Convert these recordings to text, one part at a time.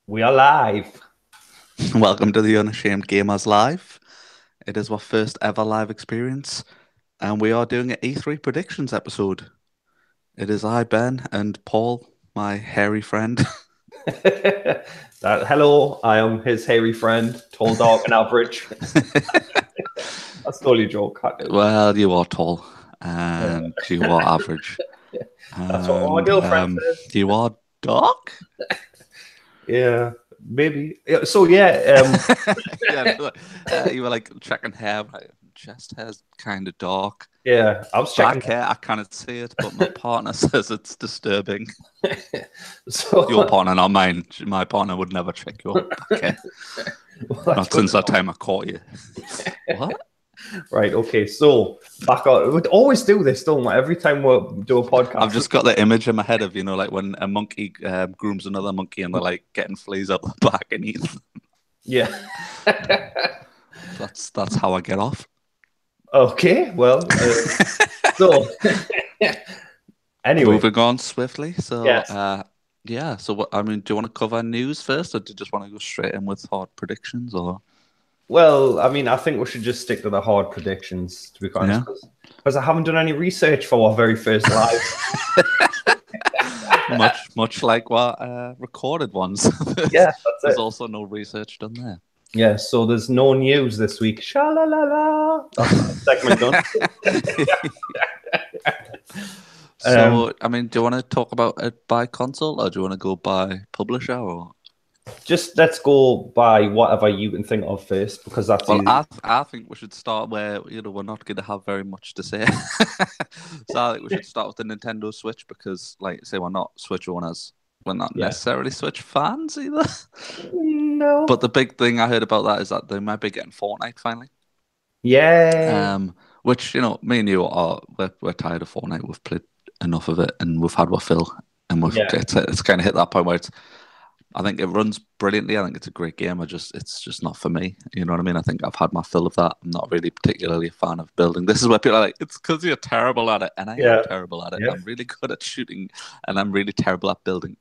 We are live. Welcome to the Unashamed Gamers Live. It is our first ever live experience, and we are doing an E3 predictions episode. It is I, Ben, and Paul, my hairy friend. Hello, I am his hairy friend, tall, dark, and average. That's totally a joke. Well, you are tall, and you are average, That's what my and girlfriend says. you are dark. Yeah, maybe. So yeah, Yeah, you were like checking hair. Right? Chest hair's kind of dark. yeah. I was checking. Back hair, I cannot see it, but my partner says it's disturbing. So Your partner, not mine. My partner would never check your back hair. well, Not since that time I caught you. What? Right. Okay. So back on. We always do this, don't we? Every time we do a podcast. I've just got the image in my head of, like when a monkey grooms another monkey and they're like getting fleas up the back and eating them. Yeah. That's how I get off. Okay. Well. So. Anyway. Moving on swiftly. So, Yes. yeah. So, do you want to cover news first, or do you just want to go straight in with hard predictions, or? Well, I mean, I think we should just stick to the hard predictions, to be honest, because I haven't done any research for our very first live. much like what recorded ones. Yeah, there's also no research done there. Yeah, so there's no news this week. Sha-la-la-la. That's the segment done. So, do you want to talk about it by console, or do you want to go by publisher, or? Just let's go by whatever you can think of first, because that's easy. I think we should start where we're not going to have very much to say. So I think we should start with the Nintendo Switch because, like, say we're not Switch owners, we're not necessarily Switch fans either. No. But the big thing I heard about that is that they might be getting Fortnite finally. Yeah. Which me and you we're tired of Fortnite. We've played enough of it, and we've had our fill, and it's kind of hit that point where I think it runs brilliantly. I think it's a great game. It's just not for me. You know what I mean? I think I've had my fill of that. I'm not really particularly a fan of building. This is where people are like, it's because you're terrible at it. And I am terrible at it. Yeah. I'm really good at shooting and I'm really terrible at building.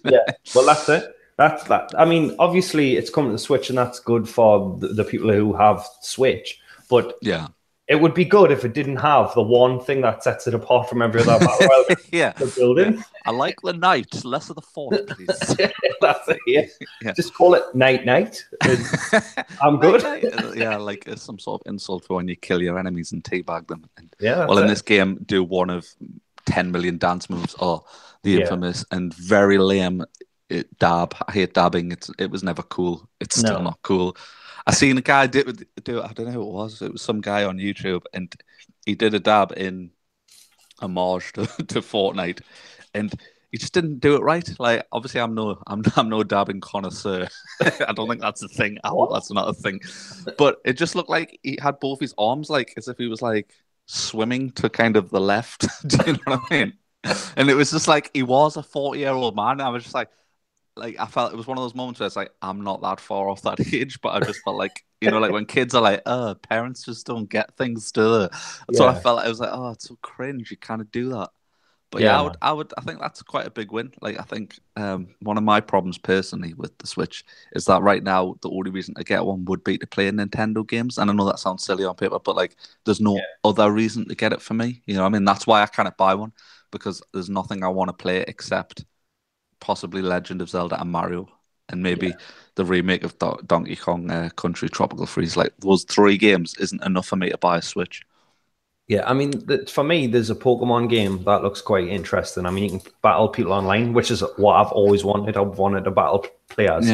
Yeah, well, that's it. That's that. I mean, obviously it's coming to Switch and that's good for the people who have Switch. But yeah, it would be good if it didn't have the one thing that sets it apart from every other battle royale. Yeah, the building. Yeah. I like the night, less of the fort, please. That's it. Yeah. Just call it night. I'm good. Yeah, like it's some sort of insult for when you kill your enemies and teabag them. And, yeah. Well, in this game, do one of 10 million dance moves, or the infamous and very lame dab. I hate dabbing. It was never cool. It's still not cool. I seen a guy do it. I don't know who it was. It was some guy on YouTube, and he did a dab in homage to Fortnite, and he just didn't do it right. Like, obviously, I'm no dabbing connoisseur. I don't think that's a thing. I hope that's not a thing. But it just looked like he had both his arms like as if he was like swimming to kind of the left. Do you know what I mean? And it was just like he was a 40-year-old man. I was just like I felt it was one of those moments where it's like, I'm not that far off that age, but I just felt like, like when kids are like, parents just don't get things, do they? That's what I felt like. I was like, oh, it's so cringe. You kind of do that. But I think that's quite a big win. Like, I think one of my problems personally with the Switch is that right now, the only reason to get one would be to play Nintendo games. And I know that sounds silly on paper, but like, there's no other reason to get it for me. You know what I mean? That's why I kind of buy one, because there's nothing I want to play except possibly Legend of Zelda and Mario, and maybe the remake of Donkey Kong Country Tropical Freeze. Like, those 3 games isn't enough for me to buy a Switch. Yeah, I mean, for me, there's a Pokemon game that looks quite interesting. I mean, you can battle people online, which is what I've always wanted. I've wanted to battle players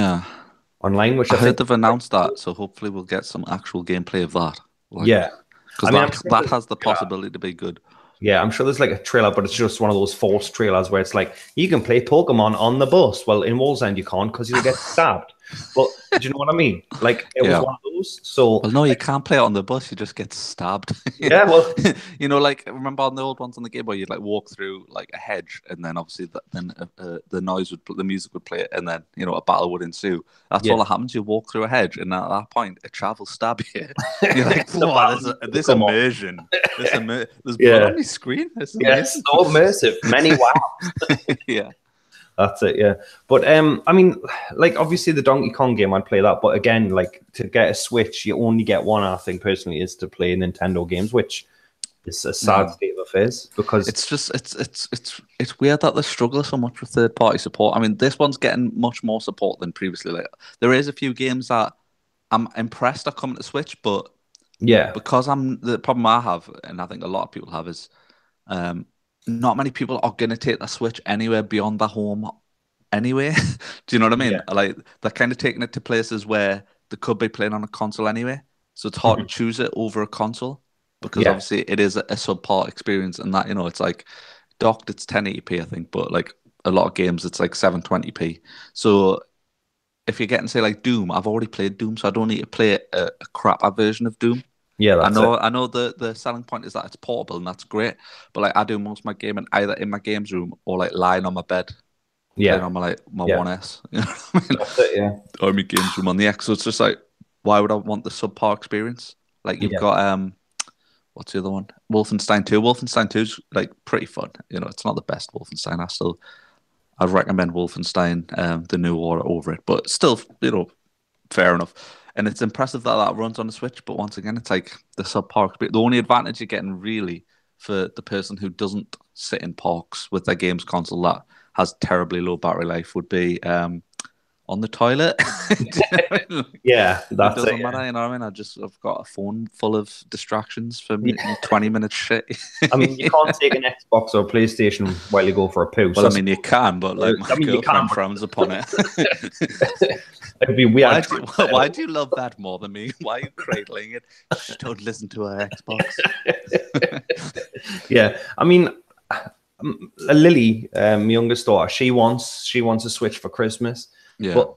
online, which I heard they've announced that, so hopefully we'll get some actual gameplay of that. Because that has the possibility to be good. Yeah, I'm sure there's like a trailer, but it's just one of those forced trailers where it's like, you can play Pokemon on the bus. Well, in Wall's End, you can't because you'll get stabbed. But do you know what I mean? Like, it was one of those. So, well, no, you can't play it on the bus. You just get stabbed. Yeah, well, like, remember on the old ones on the Game Boy, you'd like walk through like a hedge, and then obviously the music would play, and then a battle would ensue. That's all that happens. You walk through a hedge, and at that point, a child will stab you. You're like, wow, this immersion. There's blood on the screen. Yes, so immersive. Many wows. Yeah. That's it, yeah. But I mean, like obviously the Donkey Kong game, I'd play that. But again, like to get a Switch, you only get one. I think personally is to play Nintendo games, which is a sad state of affairs because it's just it's weird that they struggle so much with third party support. I mean, this one's getting much more support than previously. Like there is a few games that I'm impressed are coming to Switch, but yeah, because the problem I have, and I think a lot of people have, is not many people are going to take the Switch anywhere beyond the home anyway. Do you know what I mean? yeah, Like they're kind of taking it to places where they could be playing on a console anyway. So it's hard to mhm, choose it over a console because yeah, obviously it is a subpar experience, and that it's like docked it's 1080p I think, but like a lot of games it's like 720p. So if you're getting say like Doom, I've already played Doom, so I don't need to play a crapper version of Doom. yeah. That's it. I know the selling point is that it's portable and that's great, but like I do most of my gaming either in my games room or like lying on my bed playing Yeah, on my yeah. 1S, you know what I mean? That's it. Yeah, Or my games room on the X. So it's just like, why would I want the subpar experience? Like you've yeah, got what's the other one? Wolfenstein 2. Wolfenstein 2 is like pretty fun. It's not the best Wolfenstein. I'd recommend Wolfenstein, the new order over it, but still, fair enough. And it's impressive that that runs on the Switch, but once again, it's like the subpar experience. The only advantage you're getting really for the person who doesn't sit in parks with their games console that has terribly low battery life would be on the toilet. Do you know what I mean? Like, yeah. it That's it. doesn't matter, you know what I mean? I've got a phone full of distractions for Yeah. me 20 minutes shit. I mean, you can't take an Xbox or PlayStation while you go for a poo. Well, So I mean, you can, but like my I mean, you can. girlfriend frowns upon it. It'd be weird. Why do you love that more than me? Why are you cradling it? Shh, don't listen to her Xbox. Yeah, I mean, Lily, my youngest daughter, she wants a Switch for Christmas, Yeah. but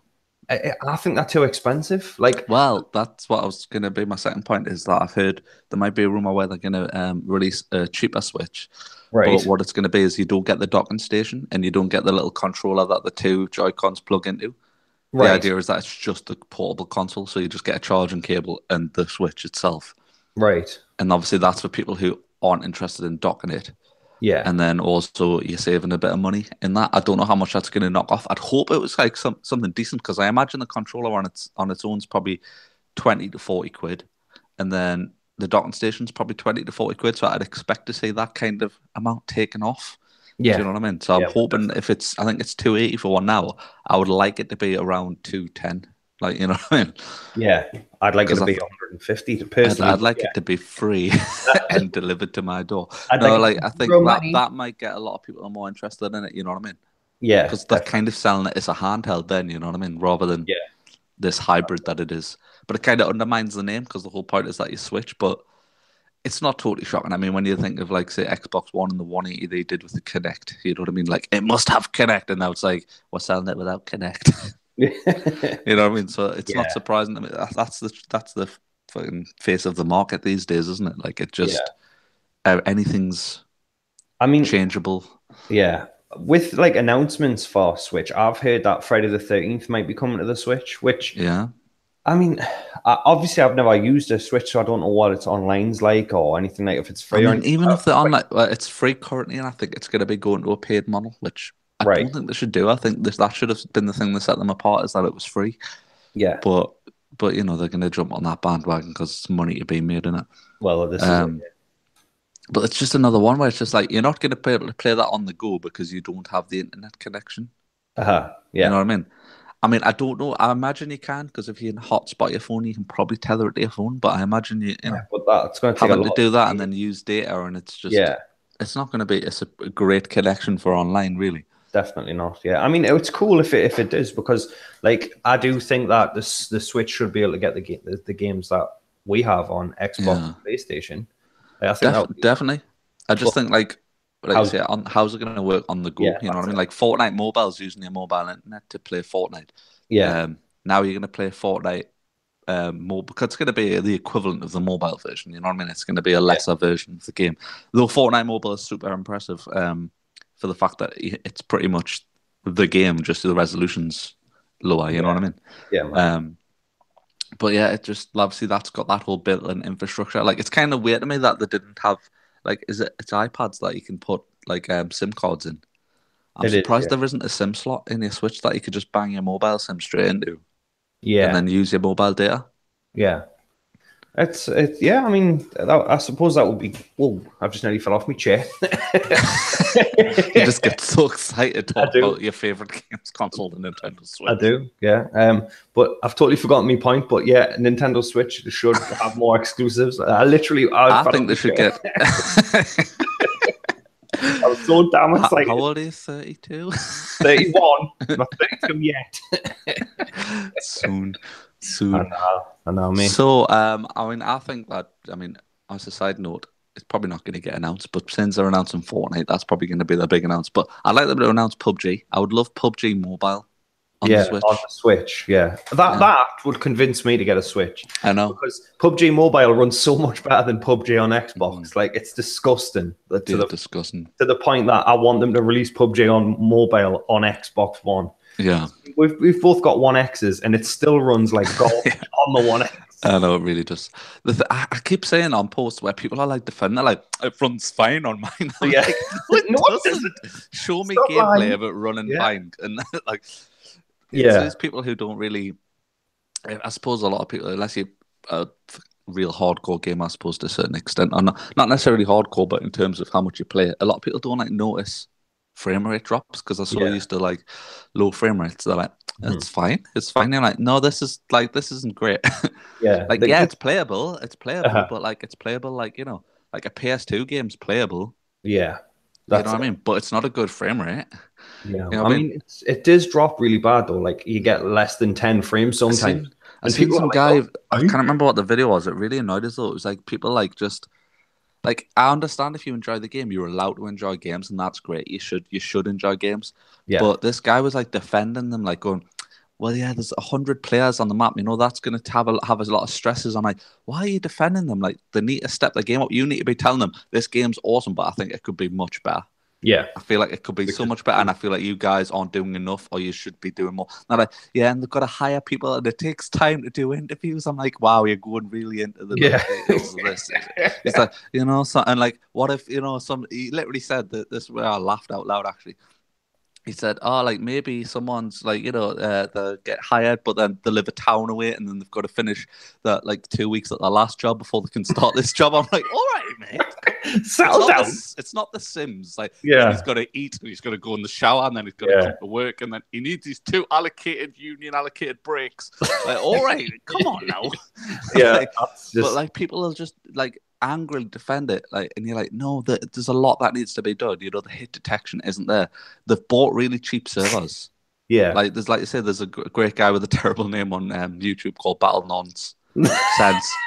I think they're too expensive. Like, Well, that's what I was going to be. My second point is that I've heard there might be a rumor where they're going to release a cheaper Switch. right? But what it's going to be is you don't get the docking station and you don't get the little controller that the two Joy-Cons plug into. The Right, idea is that it's just a portable console, so you just get a charging cable and the Switch itself. right. And obviously that's for people who aren't interested in docking it. Yeah, And then also you're saving a bit of money in that. I don't know how much that's going to knock off. I'd hope it was like something decent because I imagine the controller on its own is probably 20 to 40 quid, and then the docking station's probably 20 to 40 quid. So I'd expect to see that kind of amount taken off. Do you yeah, know what I mean? So I'm yeah, hoping if I think it's 280 for one now. I would like it to be around 210. Like, you know what I mean? yeah. I'd like it Because to be 150 to I'd personally. like Yeah, it to be free and delivered to my door. I'd No, like like I think zero that money. that might get a lot of people more interested in it. You know what I mean? Yeah, Because they're definitely. kind of selling it as a handheld, then you know what I mean, rather than Yeah, this hybrid that it is. But it kind of undermines the name because the whole point is that you switch. But it's not totally shocking. I mean, when you think of like say Xbox One and the 180 they did with the Kinect, you know what I mean? Like it must have Kinect, and now it's like we're selling it without Kinect. You know what I mean? So it's not yeah, surprising. I mean, that's the fucking face of the market these days, isn't it? Like it yeah. just anything's I mean, changeable. yeah. With like announcements for Switch, I've heard that Friday the 13th might be coming to the Switch, which Yeah. I mean, obviously I've never used a Switch, so I don't know what its online's like or anything like if it's I free or mean, anything. even if they're on like it's free currently, and I think it's going to be going to a paid model, which I Right. don't think they should do. I think that should have been the thing that set them apart is that it was free. Yeah. But they're going to jump on that bandwagon because it's money to be made in it. Well, this is it. Um, but it's just another one where it's just like you're not going to be able to play that on the go because you don't have the internet connection. You know Yeah. what I mean? I mean, I don't know. I imagine you can because if you can hotspot your phone, you can probably tether it to your phone. But I imagine you know But that's going to take a having to lot do of that and speed. then use data, and Yeah, it's not going to be a great connection for online, really. definitely not. Yeah. I mean, it's cool if it does because like I do think that the Switch should be able to get the games that we have on Xbox Yeah, and PlayStation. I think that would be, definitely. I but just think like you how's say, how's it going to work on the go? yeah, You know what I that's mean? it. Like Fortnite Mobile's using your mobile internet to play Fortnite. Yeah. Now you're going to play Fortnite more because it's going to be the equivalent of the mobile version. You know what I mean? It's going to be a Yeah. lesser version of the game. Though Fortnite Mobile is super impressive for the fact that it's pretty much the game, just the resolution's lower. You know what I mean? Yeah, man. But yeah, it just obviously that's got that whole built-in infrastructure. Like it's kind of weird to me that they didn't have like it's iPads that you can put like SIM cards in. I'm surprised there isn't a SIM slot in your Switch that you could just bang your mobile SIM straight into. Yeah. And then use your mobile data. Yeah. It's yeah. I mean, I suppose that would be. Whoa! I've just nearly fell off my chair. You just get so excited talking about your favorite games console, the Nintendo Switch. I do, yeah. But I've totally forgotten my point. But yeah, Nintendo Switch should have more exclusives. I think they should get. I'm so damn excited. How old are you? 32? 31. Not 32 yet. Soon. I know, mate. So, I think that, as a side note, it's probably not going to get announced, but since they're announcing Fortnite, that's probably going to be the big announcement. But I'd like them to announce PUBG. I would love PUBG Mobile on the Switch. On the Switch, yeah. That would convince me to get a Switch. I know. Because PUBG Mobile runs so much better than PUBG on Xbox. Like, it's disgusting. Disgusting. To the point that I want them to release PUBG on mobile on Xbox One. Yeah. We've both got One X's, and it still runs like gold on the One X. I know, it really does. I keep saying on posts where people are like defending, they're like, it runs fine on mine. Yeah. Like, no, it doesn't. Show me gameplay of it running fine. And like, there's people who don't really, I suppose a lot of people, unless you're a real hardcore gamer, I suppose, to a certain extent, or not necessarily hardcore, but in terms of how much you play, a lot of people don't like notice frame rate drops because they're so used to like low frame rates. They're like, it's fine. You're like, no, this isn't great. Yeah. It's playable. But like it's playable like, like a PS2 game's playable. Yeah. You know what I mean? But it's not a good frame rate. Yeah. I mean, it does drop really bad though. Like you get less than 10 frames sometimes. I seen some guy, I can't remember what the video was. It really annoyed us though. It was like people like just like, I understand if you enjoy the game, you're allowed to enjoy games, and that's great. You should enjoy games. Yeah. But this guy was like defending them, like going, well, yeah, there's 100 players on the map. That's going to have a lot of stresses. I'm like, why are you defending them? Like, they need to step the game up. You need to be telling them this game's awesome, but I think it could be much better. Yeah. I feel like it could be so much better, and I feel like you guys aren't doing enough, or you should be doing more. Not like, and they've got to hire people, and it takes time to do interviews. I'm like, wow, you're going really into the details of this. It's like, and like, what if, he literally said that this, where I laughed out loud, actually. He said, like maybe someone's like, they get hired, but then they live a town away, and then they've got to finish that like 2 weeks at their last job before they can start this job. I'm like, all right, mate. Settle down. It's not The Sims. Like, he's got to eat, and he's got to go in the shower, and then he's got to come to work, and then he needs these 2 union allocated breaks. Like, all right, come on now. Yeah. But like people are just like angrily defend it, like, and you're like, no, there's a lot that needs to be done. The hit detection isn't there. They've bought really cheap servers. Yeah, like you said, there's a great guy with a terrible name on YouTube called Battle Nonsense.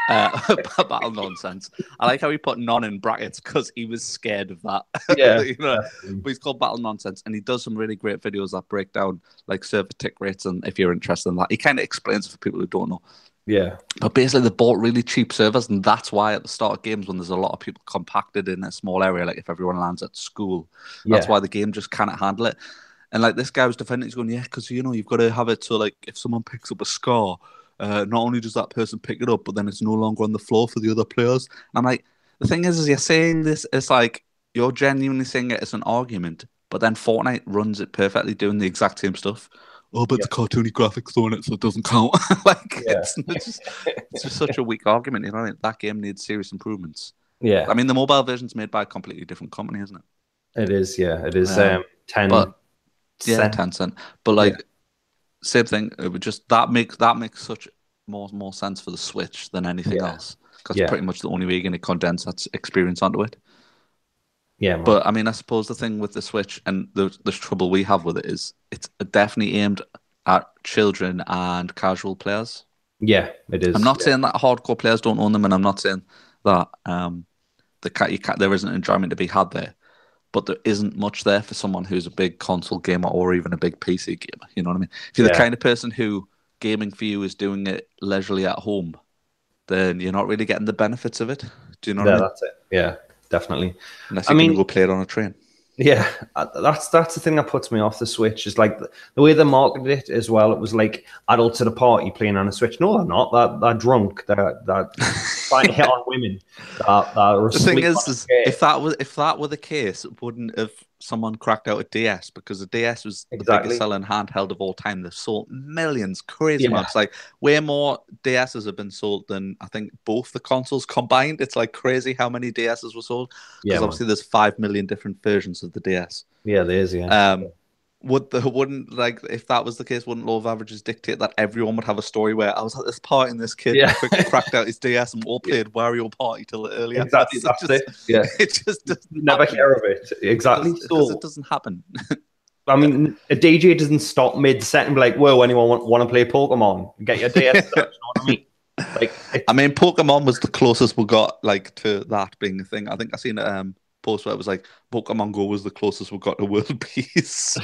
Battle Nonsense. I like how he put non in brackets because he was scared of that. Yeah, But he's called Battle Nonsense, and he does some really great videos that break down like server tick rates, and if you're interested in that, he kind of explains it for people who don't know. Yeah. But basically, they bought really cheap servers, and that's why at the start of games, when there's a lot of people compacted in a small area, like if everyone lands at school, that's why the game just cannot handle it. And like this guy was defending, he's going, because you've got to have it so like if someone picks up a scar, not only does that person pick it up, but then it's no longer on the floor for the other players. And I'm like, the thing is you're saying this, it's like you're genuinely saying it as an argument, but then Fortnite runs it perfectly, doing the exact same stuff. Oh, but the cartoony graphics on it, so it doesn't count. It's just such a weak argument. That game needs serious improvements. Yeah, I mean, the mobile version's made by a completely different company, isn't it? It is. Yeah, it is. 10. But, 10 cent. But like, same thing. It would just that makes such more sense for the Switch than anything else, because pretty much the only way you're going to condense that experience onto it. Yeah, man. But I mean, I suppose the thing with the Switch and the trouble we have with it is it's definitely aimed at children and casual players. Yeah, it is. I'm not saying that hardcore players don't own them, and I'm not saying that there isn't enjoyment to be had there, but there isn't much there for someone who's a big console gamer or even a big PC gamer. You know what I mean? If you're the kind of person who gaming for you is doing it leisurely at home, then you're not really getting the benefits of it. Do you know what I mean? That's it. Yeah. Definitely. Unless you can go play it on a train. Yeah, that's the thing that puts me off the Switch, is like the way they marketed it as well. It was like adults at a party playing on a Switch. No, they're not. They're drunk. They're trying to hit on women. The thing is if that were the case, it wouldn't have someone cracked out a DS, because the DS was the biggest selling handheld of all time. They've sold millions, crazy amounts. Like way more DSs have been sold than I think both the consoles combined. It's like crazy how many DSs were sold, because obviously there's 5 million different versions of the DS. Yeah, there is. Yeah. Wouldn't like, if that was the case, wouldn't law of averages dictate that everyone would have a story where I was at this party and this kid quickly cracked out his DS and we all played Wario Party till early? Exactly, that's it. Yeah, it just doesn't never hear of it. Exactly, because it doesn't happen. I mean, a DJ doesn't stop mid-set and be like, "Whoa, anyone want to play Pokemon? Get your DS." You know what I mean? Like, I mean, Pokemon was the closest we got like to that being a thing. I think I seen a post where it was like Pokemon Go was the closest we got to world peace.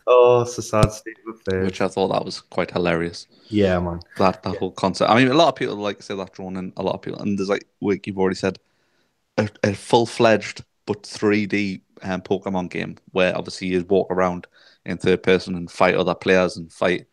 Oh, it's a sad state of affairs. Which I thought that was quite hilarious. Yeah, man. That whole concept. I mean, a lot of people like say that drawn in. A lot of people, and there's like you've already said, a full-fledged but 3D Pokemon game where obviously you walk around in third person and fight other players and fight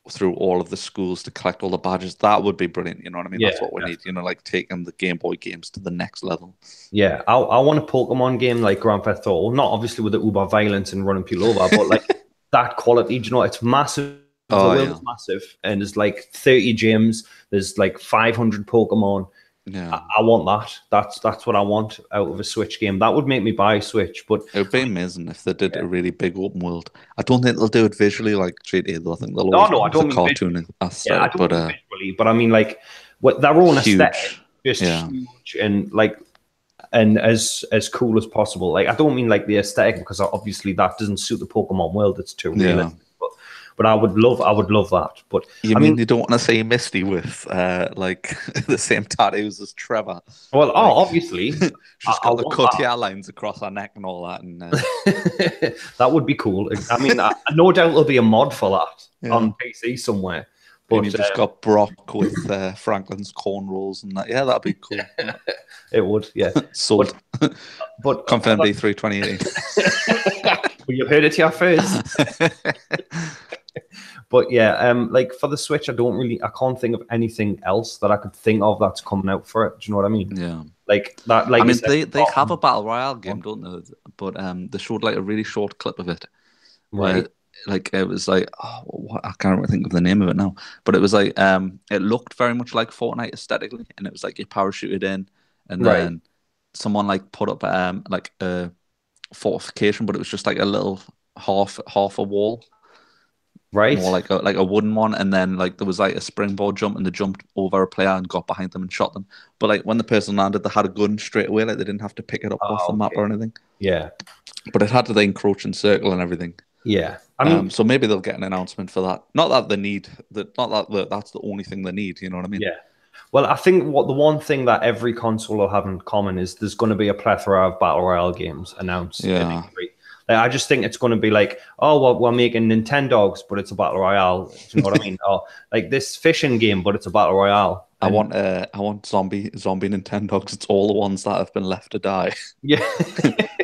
through all of the schools to collect all the badges. That would be brilliant. You know what I mean? That's what we need. You know, like taking the Game Boy games to the next level. Yeah, I want a Pokemon game like Grand Theft Auto, not obviously with the uber violence and running people over, but like that quality. You know, it's massive. The world is massive, and there's like 30 gyms. There's like 500 Pokemon. Yeah, I want that. That's what I want out of a Switch game. That would make me buy a Switch. But it would be amazing if they did a really big open world. I don't think they'll do it visually like GTA, though. I think they'll always do the cartooning aesthetic. I don't mean visually, but I mean like what their own aesthetic, just huge and like and as cool as possible. Like I don't mean like the aesthetic, because obviously that doesn't suit the Pokemon world. It's too realistic. But I would love that. But I mean you don't want to see Misty with like the same tattoos as Trevor? Well, like, obviously she's got the Cotillard lines across her neck and all that, and that would be cool. I mean, no doubt there'll be a mod for that on PC somewhere. But you just got Brock with Franklin's cornrows and that. Yeah, that'd be cool. It would, yeah. Sold. But confirmed E3 2018. Well, you heard it here first. But yeah, like for the Switch, I can't think of anything else that I could think of that's coming out for it. Do you know what I mean? Yeah. Like that. Like I mean, they have a battle royale game, don't they? But they showed like a really short clip of it, where like it was like, I can't really think of the name of it now. But it was like it looked very much like Fortnite aesthetically, and it was like you parachuted in, and then someone like put up like a fortification, but it was just like a little half a wall. Right, more like a wooden one, and then like there was like a springboard jump, and they jumped over a player and got behind them and shot them. But like when the person landed, they had a gun straight away, like they didn't have to pick it up off the map or anything. Yeah, but it had to then encroach and circle and everything. Yeah, I mean, so maybe they'll get an announcement for that. Not that they need that. Not that that's the only thing they need. You know what I mean? Yeah. Well, I think the one thing that every console will have in common is there's going to be a plethora of battle royale games announced. Yeah. I just think it's going to be like, oh, well, we're making Nintendogs, but it's a battle royale. Do you know what I mean? Or like this fishing game, but it's a battle royale. I want zombie Nintendogs. It's all the ones that have been left to die. Yeah,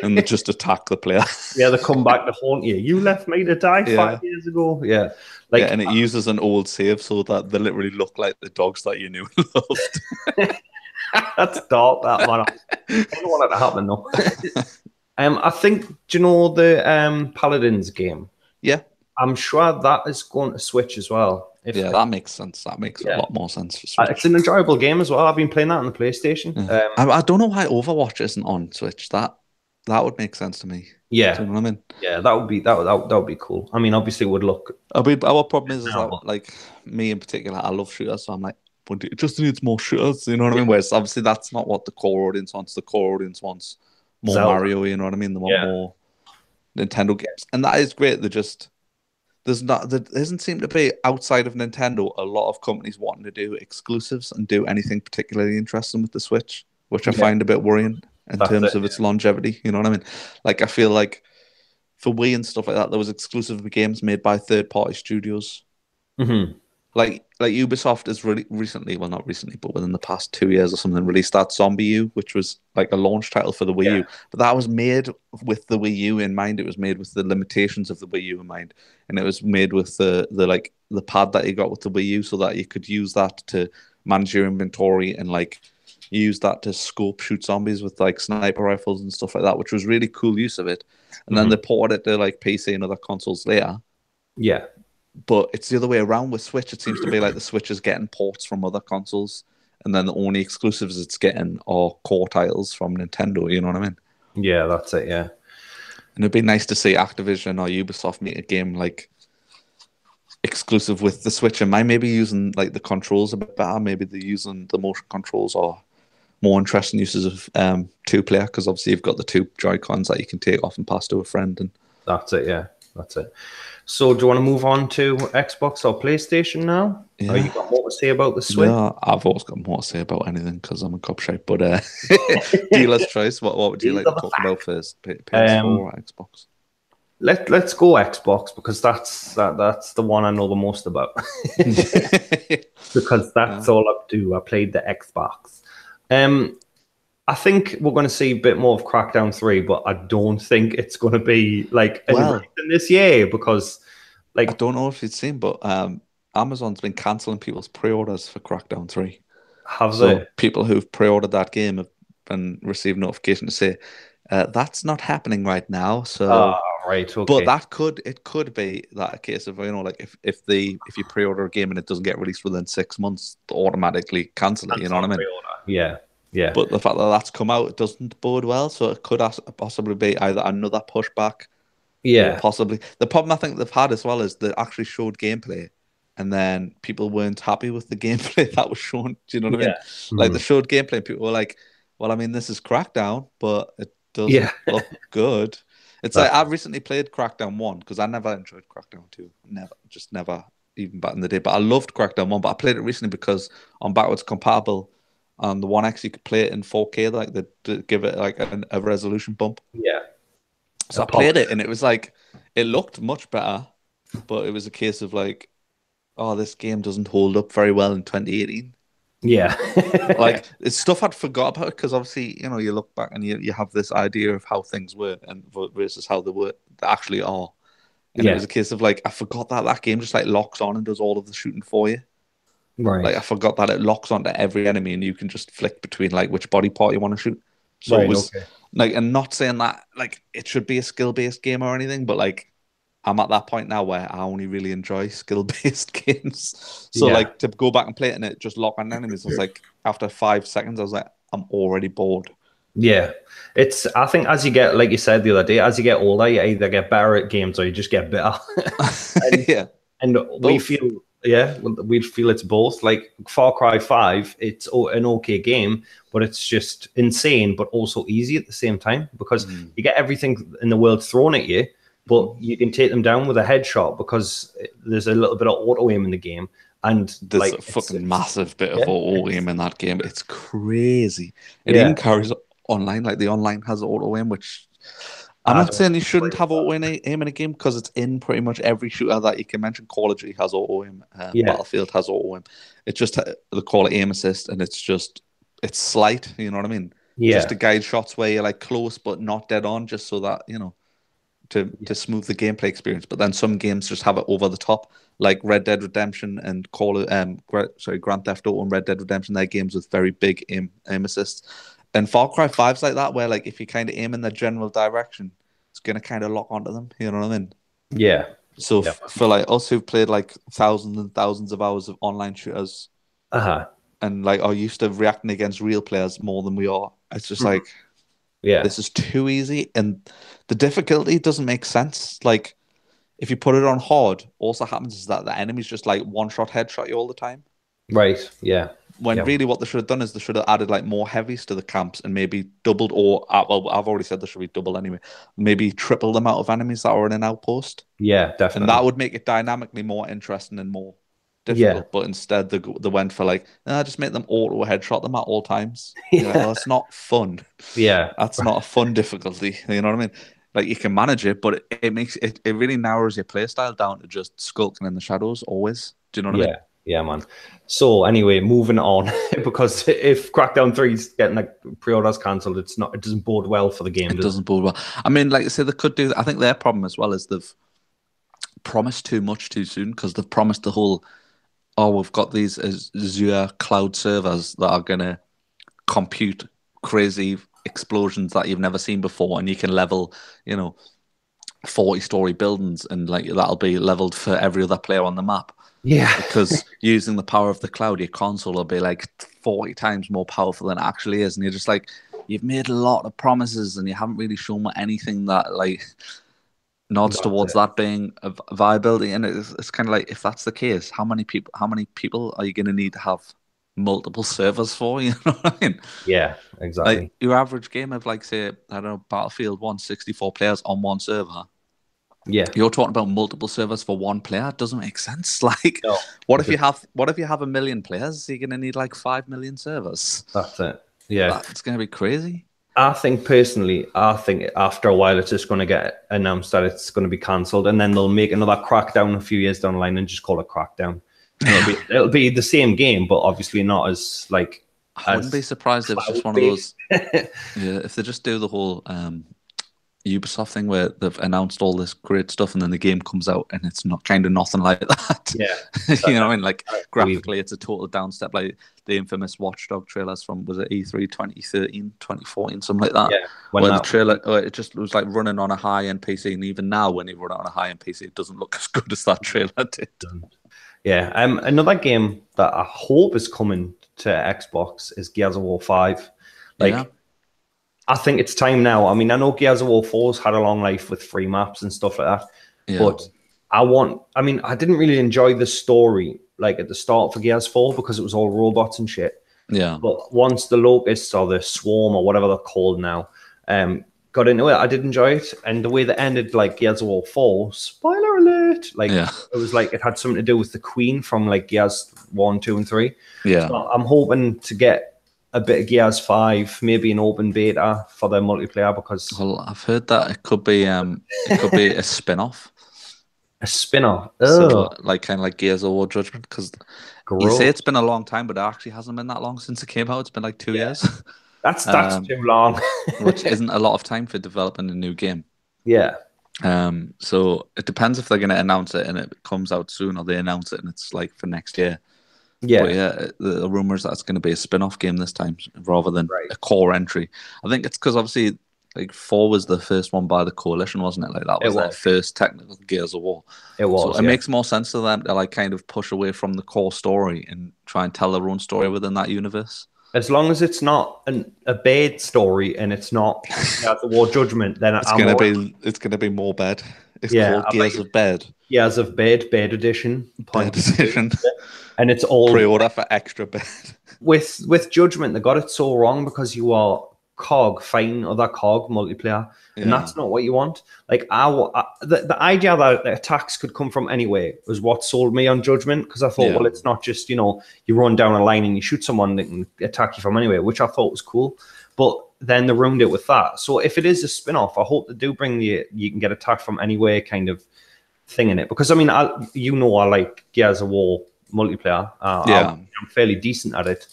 and they just attack the player. Yeah, they come back to haunt you. You left me to die 5 years ago. Yeah, like and it uses an old save so that they literally look like the dogs that you knew and loved. That's dark, that man. I don't want it to happen though. I think, do you know the Paladins game? Yeah. I'm sure that is going to Switch as well. That makes sense. That makes a lot more sense for Switch. It's an enjoyable game as well. I've been playing that on the PlayStation. Yeah. I don't know why Overwatch isn't on Switch. That would make sense to me. Yeah. Do you know what I mean? Yeah, that would be cool. I mean, obviously it would look... I mean, our problem is that, like, me in particular, I love shooters, so I'm like, it just needs more shooters, you know what I mean? Whereas obviously that's not what the core audience wants. The core audience wants more Mario, you know what I mean? They want more Nintendo games. And that is great. There doesn't seem to be, outside of Nintendo, a lot of companies wanting to do exclusives and do anything particularly interesting with the Switch, which I find a bit worrying in terms of its longevity. You know what I mean? Like, I feel like for Wii and stuff like that, there was exclusive games made by third-party studios. Mm-hmm. Like Ubisoft has really recently, well, not recently, but within the past 2 years or something, released that Zombie U, which was like a launch title for the Wii U. But that was made with the Wii U in mind. It was made with the limitations of the Wii U in mind, and it was made with the pad that you got with the Wii U, so that you could use that to manage your inventory and you use that to scope shoot zombies with like sniper rifles and stuff like that, which was really cool use of it. And then they ported it to like PC and other consoles later. Yeah. But it's the other way around with Switch. It seems to be like the Switch is getting ports from other consoles, and then the only exclusives it's getting are core titles from Nintendo. You know what I mean? Yeah, that's it. Yeah. And it'd be nice to see Activision or Ubisoft make a game like exclusive with the Switch, and maybe using like the controls a bit better. Maybe they're using the motion controls or more interesting uses of two-player, because obviously you've got the two Joy-Cons that you can take off and pass to a friend. And that's it. Yeah, that's it. So do you want to move on to Xbox or PlayStation now? Yeah. Or you got more to say about the Switch? No, I've always got more to say about anything because I'm a copshite. But dealer's choice. What would you like to talk about first? PS4 or Xbox? Let's go Xbox, because that's the one I know the most about. Because that's all I do. I played the Xbox. I think we're going to see a bit more of Crackdown 3, but I don't think it's going to be like in this year, because like I don't know if you've seen, but Amazon's been cancelling people's pre-orders for Crackdown 3. Have they? People who've pre-ordered that game have been received notification to say that's not happening right now. So right, okay. But it could be that a case of, you know, like if you pre-order a game and it doesn't get released within 6 months, automatically cancel it. You know what I mean? Yeah. Yeah. But the fact that that's come out, it doesn't bode well. So it could possibly be either another pushback. Yeah. Or possibly. The problem I think they've had as well is they actually showed gameplay, and then people weren't happy with the gameplay that was shown. Do you know what I mean? Like they showed gameplay and people were like, well, I mean, this is Crackdown, but it doesn't look good. It's like I've recently played Crackdown 1 because I never enjoyed Crackdown 2. Never, even back in the day. But I loved Crackdown 1, but I played it recently because on backwards compatible on the One X you could play it in 4K, like they give it like a resolution bump. Yeah. So I played it and it was like it looked much better, but it was a case of like, oh, this game doesn't hold up very well in 2018. Yeah. Like it's stuff I'd forgot about, because obviously, you know, you look back and you have this idea of how things were and versus how they actually are. And it was a case of like, I forgot that game just like locks on and does all of the shooting for you. Right. Like I forgot that it locks onto every enemy and you can just flick between like which body part you want to shoot. So it was like, and not saying that like it should be a skill-based game or anything, but like I'm at that point now where I only really enjoy skill-based games. So like to go back and play it and it just lock on enemies, I was like, after 5 seconds, I was like, I'm already bored. Yeah. I think as you get, like you said the other day, as you get older, you either get better at games or you just get better. And we feel it's both. Like Far Cry 5, it's an okay game, but it's just insane, but also easy at the same time, because you get everything in the world thrown at you, but you can take them down with a headshot because there's a little bit of auto aim in the game. And there's a fucking massive bit of auto aim in that game. It's crazy. It even carries online. Like the online has auto aim, which I'm not saying you shouldn't have auto aim in a game, because it's in pretty much every shooter that you can mention. Call of Duty has auto aim. Battlefield has auto aim. It's just they call it aim assist, and it's slight. You know what I mean? Yeah. Just to guide shots where you're like close but not dead on, just so that, you know, to smooth the gameplay experience. But then some games just have it over the top, like Red Dead Redemption and Grand Theft Auto and Red Dead Redemption. They're games with very big aim assists. And Far Cry 5's like that, where like if you kind of aim in the general direction, it's gonna kind of lock onto them. You know what I mean? Yeah. So for like us who've played like thousands and thousands of hours of online shooters, and like are used to reacting against real players more than we are, it's just like, this is too easy, and the difficulty doesn't make sense. Like if you put it on hard, also happens is that the enemies just like one-shot headshot you all the time. Right. Yeah. When really what they should have done is they should have added like more heavies to the camps and maybe doubled, or well, I've already said there should be double anyway. Maybe triple the amount of enemies that are in an outpost. Yeah, definitely. And that would make it dynamically more interesting and more difficult. But instead they went for like, just make them auto headshot them at all times. Like, well, that's not fun. Yeah, that's not a fun difficulty. You know what I mean? Like you can manage it, but it makes it really narrows your playstyle down to just skulking in the shadows always. Do you know what I mean? Yeah, man. So anyway, moving on, because if Crackdown 3 is getting like pre-orders cancelled, it doesn't bode well for the game. It doesn't bode well. I mean, like I say, they could do. I think their problem as well is they've promised too much too soon, because they've promised the whole, we've got these Azure cloud servers that are gonna compute crazy explosions that you've never seen before, and you can level, 40-story buildings, and like that'll be leveled for every other player on the map. Yeah. Because using the power of the cloud, your console will be like 40 times more powerful than it actually is, and you're just like, you've made a lot of promises, and you haven't really shown me anything that like nods towards that being a viability. And it's kind of like, if that's the case, how many people are you going to need to have multiple servers for? You know what I mean? Yeah, exactly. Like your average game of, like, say, I don't know, Battlefield 1, 64 players on one server. Yeah, you're talking about multiple servers for one player. It doesn't make sense. Like, no, what if you have 1,000,000 players? You're gonna need like 5,000,000 servers. That's it. Yeah, That's gonna be crazy. I think personally, after a while it's just going to get announced that it's going to be cancelled, and then they'll make another Crackdown a few years down the line and just call it Crackdown. It'll be the same game, but obviously not as like. I wouldn't be surprised if it's just one of those. Yeah, if they just do the whole Ubisoft thing where they've announced all this great stuff and then the game comes out and it's not kind of nothing like that. Yeah, you know what I mean? Like graphically, it's a total downstep. Like the infamous Watchdog trailers from, was it E3 2013, 2014, something like that. Yeah, where the trailer, it just was like running on a high-end PC, and even now when you run it on a high-end PC, it doesn't look as good as that trailer did. Yeah, another game that I hope is coming to Xbox is Gears of War 5. Like. Yeah. I think it's time now. I mean, I know Gears of War 4's had a long life with free maps and stuff like that, but I didn't really enjoy the story like at the start for Gears 4 because it was all robots and shit. Yeah. But once the Locusts or the Swarm or whatever they're called now got into it, I did enjoy it. And the way that ended, like Gears of War 4, spoiler alert, like it was like it had something to do with the Queen from like Gears 1, 2, and 3. Yeah. So I'm hoping to get a bit of Gears 5, maybe an open beta for their multiplayer, because I've heard that it could be a spin-off. A spin-off. So like kind of like Gears of War Judgment, because you say it's been a long time, but it actually hasn't been that long since it came out. It's been like 2 years. That's too long. Which isn't a lot of time for developing a new game. Yeah. So it depends if they're going to announce it and it comes out soon, or they announce it and it's like for next year. Yeah. But yeah, the rumors that it's going to be a spin-off game this time rather than a core entry. I think it's because obviously like 4 was the first one by the Coalition, wasn't it? Like that was their first technical Gears of War. It was. So it makes more sense to them to like kind of push away from the core story and try and tell their own story within that universe. As long as it's not a bad story and it's not the War Judgment, then it's gonna be more bad. It's called Gears of Bed. Gears of Bed Edition. Bed Edition. And it's all pre-order for extra bed. With Judgment, they got it so wrong because you are COG fighting other COG multiplayer, and that's not what you want. Like the idea that the attacks could come from anywhere was what sold me on Judgment, because I thought, well, it's not just you run down a line and you shoot someone that can attack you from anywhere, which I thought was cool. But then they ruined it with that. So if it is a spin-off, I hope they do bring you can get attacked from anywhere kind of thing in it, because I mean, I like Gears of War multiplayer. I'm fairly decent at it,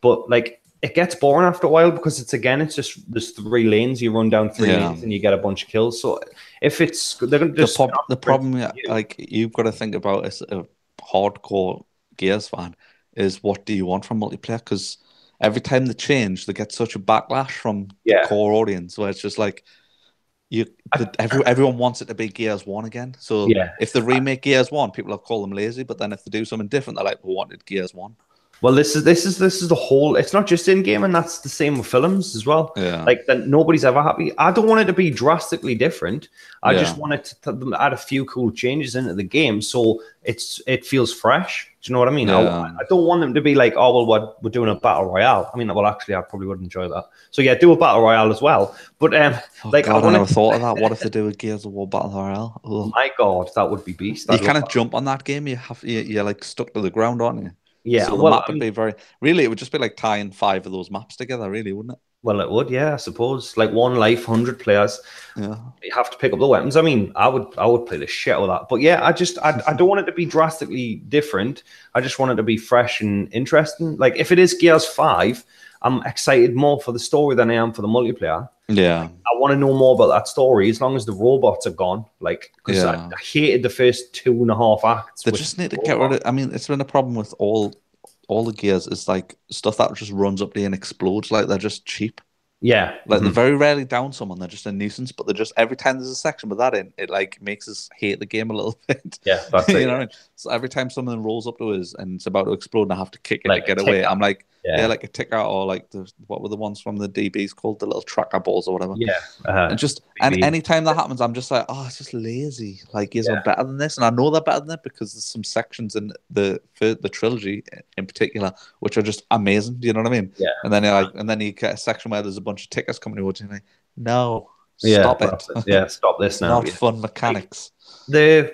but like it gets boring after a while because it's just there's 3 lanes, you run down 3 lanes and you get a bunch of kills. So if it's they're going to just the problem like you've got to think about as a hardcore Gears fan is, what do you want from multiplayer? Because every time they change, they get such a backlash from the core audience where it's just like everyone wants it to be Gears 1 again. So if they remake Gears 1, people will call them lazy. But then if they do something different, they're like, we wanted Gears 1. Well, this is the whole. It's not just in game, and that's the same with films as well. Yeah. Like that, nobody's ever happy. I don't want it to be drastically different. I just want it to add a few cool changes into the game, so it feels fresh. Do you know what I mean? I don't want them to be like, oh well, we're doing a battle royale. I mean, well, actually, I probably would enjoy that. So yeah, do a battle royale as well. But I never thought of that. What if they do a Gears of War battle royale? Oh my god, that would be beast. You can't jump on that game. You're like stuck to the ground, aren't you? Yeah, so the map would be it would just be like tying 5 of those maps together, really, wouldn't it? Well, it would, yeah, I suppose. Like 1 life, 100 players. Yeah. You have to pick up the weapons. I mean, I would play the shit out of that. But yeah, I don't want it to be drastically different. I just want it to be fresh and interesting. Like if it is Gears 5, I'm excited more for the story than I am for the multiplayer. Yeah. I want to know more about that story as long as the robots are gone. Like, because I hated the first 2.5 acts. They just need to get rid of. I mean, it's been a problem with all all the gears is like stuff that just runs up there and explodes. Like they're just cheap. Yeah. Like they're very rarely down someone. They're just a nuisance. But they're just every time there's a section with that in, it like makes us hate the game a little bit. Yeah, that's it. You know what I mean? So every time something rolls up to us and it's about to explode and I have to kick it Like to get away, I'm like, yeah, like a ticker or like what were the ones from the DBs called, the little tracker balls or whatever. Yeah. And just any time that happens, I'm just like, oh, it's just lazy. Like, you are better than this, and I know they're better than it because there's some sections in the trilogy in particular which are just amazing. Do you know what I mean? Yeah. And then you get a section where there's a bunch of tickers coming towards you, and you're like, no, stop it. Yeah, stop this now. Not fun mechanics. The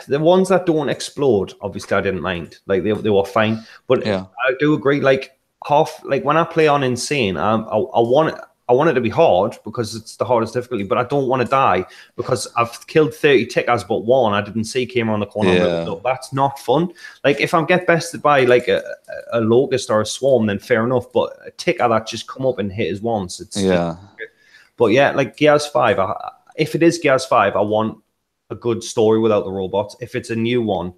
ones that don't explode, obviously, I didn't mind. Like they were fine, but I do agree. Like when I play on Insane, I want it to be hard because it's the hardest difficulty, but I don't want to die because I've killed 30 tickers, but one I didn't see came around the corner. Yeah. That's not fun. Like if I get bested by like a locust or a swarm, then fair enough. But a ticker that just come up and hit us once, But yeah, like Gears 5, if it is Gears 5, I want a good story without the robots. If it's a new one,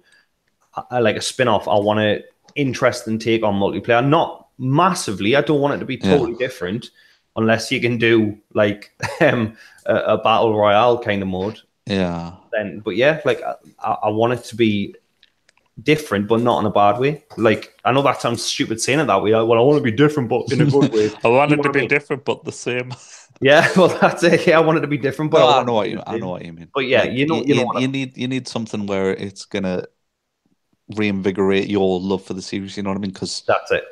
like a spin-off, I want an interesting take on multiplayer. Not massively. I don't want it to be totally different unless you can do like a battle royale kind of mode. Yeah. But yeah, like I want it to be different, but not in a bad way. Like I know that sounds stupid saying it that way. Well, I want to be different, but in a good way. I want it to be different, but the same. Yeah, well, that's it. Yeah, I want it to be different, but I know what you mean. But yeah, like, you need something where it's gonna reinvigorate your love for the series. You know what I mean? Because that's it.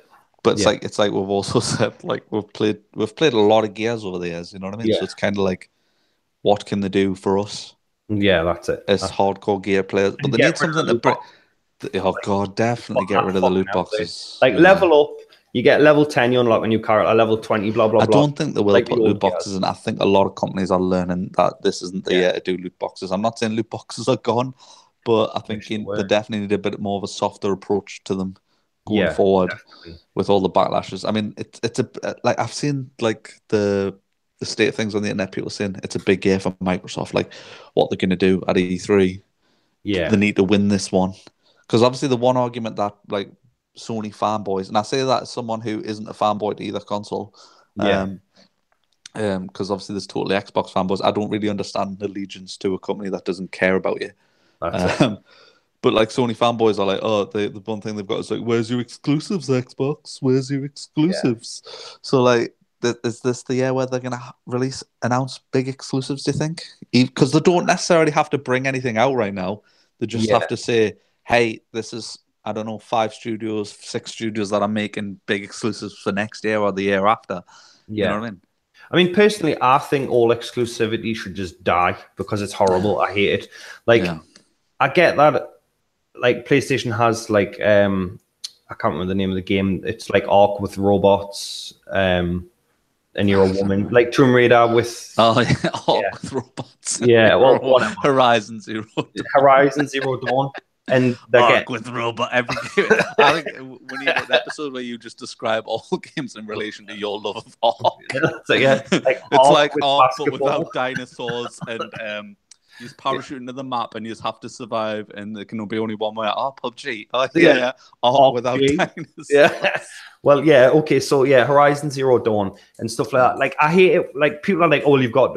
But it's like we've also said, like we've played a lot of Gears over the years. You know what I mean? Yeah. So it's kind of like, what can they do for us? Yeah, that's it. As hardcore Gear players, but they need something to bring. Oh god, definitely get rid of the loot boxes. Like level up, you get level 10, you unlock a new character. Level 20, blah blah blah. I don't think they will put loot boxes in. I think a lot of companies are learning that this isn't the year to do loot boxes. I'm not saying loot boxes are gone, but I think they definitely need a bit more of a softer approach to them going forward with all the backlashes. I mean, it's like I've seen like the state of things on the internet. People saying it's a big year for Microsoft. Like what they're going to do at E3. Yeah, they need to win this one because obviously the one argument that like Sony fanboys, and I say that as someone who isn't a fanboy to either console. Because obviously there's totally Xbox fanboys. I don't really understand allegiance to a company that doesn't care about you. But like Sony fanboys are like, oh, the one thing they've got is like, where's your exclusives, Xbox? Where's your exclusives? Yeah. So like, is this the year where they're gonna announce big exclusives? Do you think? Because they don't necessarily have to bring anything out right now. They just have to say, hey, this is 5 studios, 6 studios that are making big exclusives for next year or the year after. Yeah. You know what I mean? I mean, personally, I think all exclusivity should just die because it's horrible. I hate it. Like, I get that. Like PlayStation has like I can't remember the name of the game. It's like Ark with robots, and you're a woman. Like Tomb Raider with Ark with robots. Yeah, well, whatever. Horizon Zero Dawn, and Ark with robot. Every game. I think we need an episode where you just describe all games in relation to your love of Ark. It's like Ark but without dinosaurs and. You just parachute into the map and you just have to survive, and there can be only one way. Oh, PUBG. Oh, without dinosaurs. Yeah. Well, yeah. Okay. So yeah, Horizon Zero Dawn and stuff like that. Like I hate it. Like people are like, oh, you've got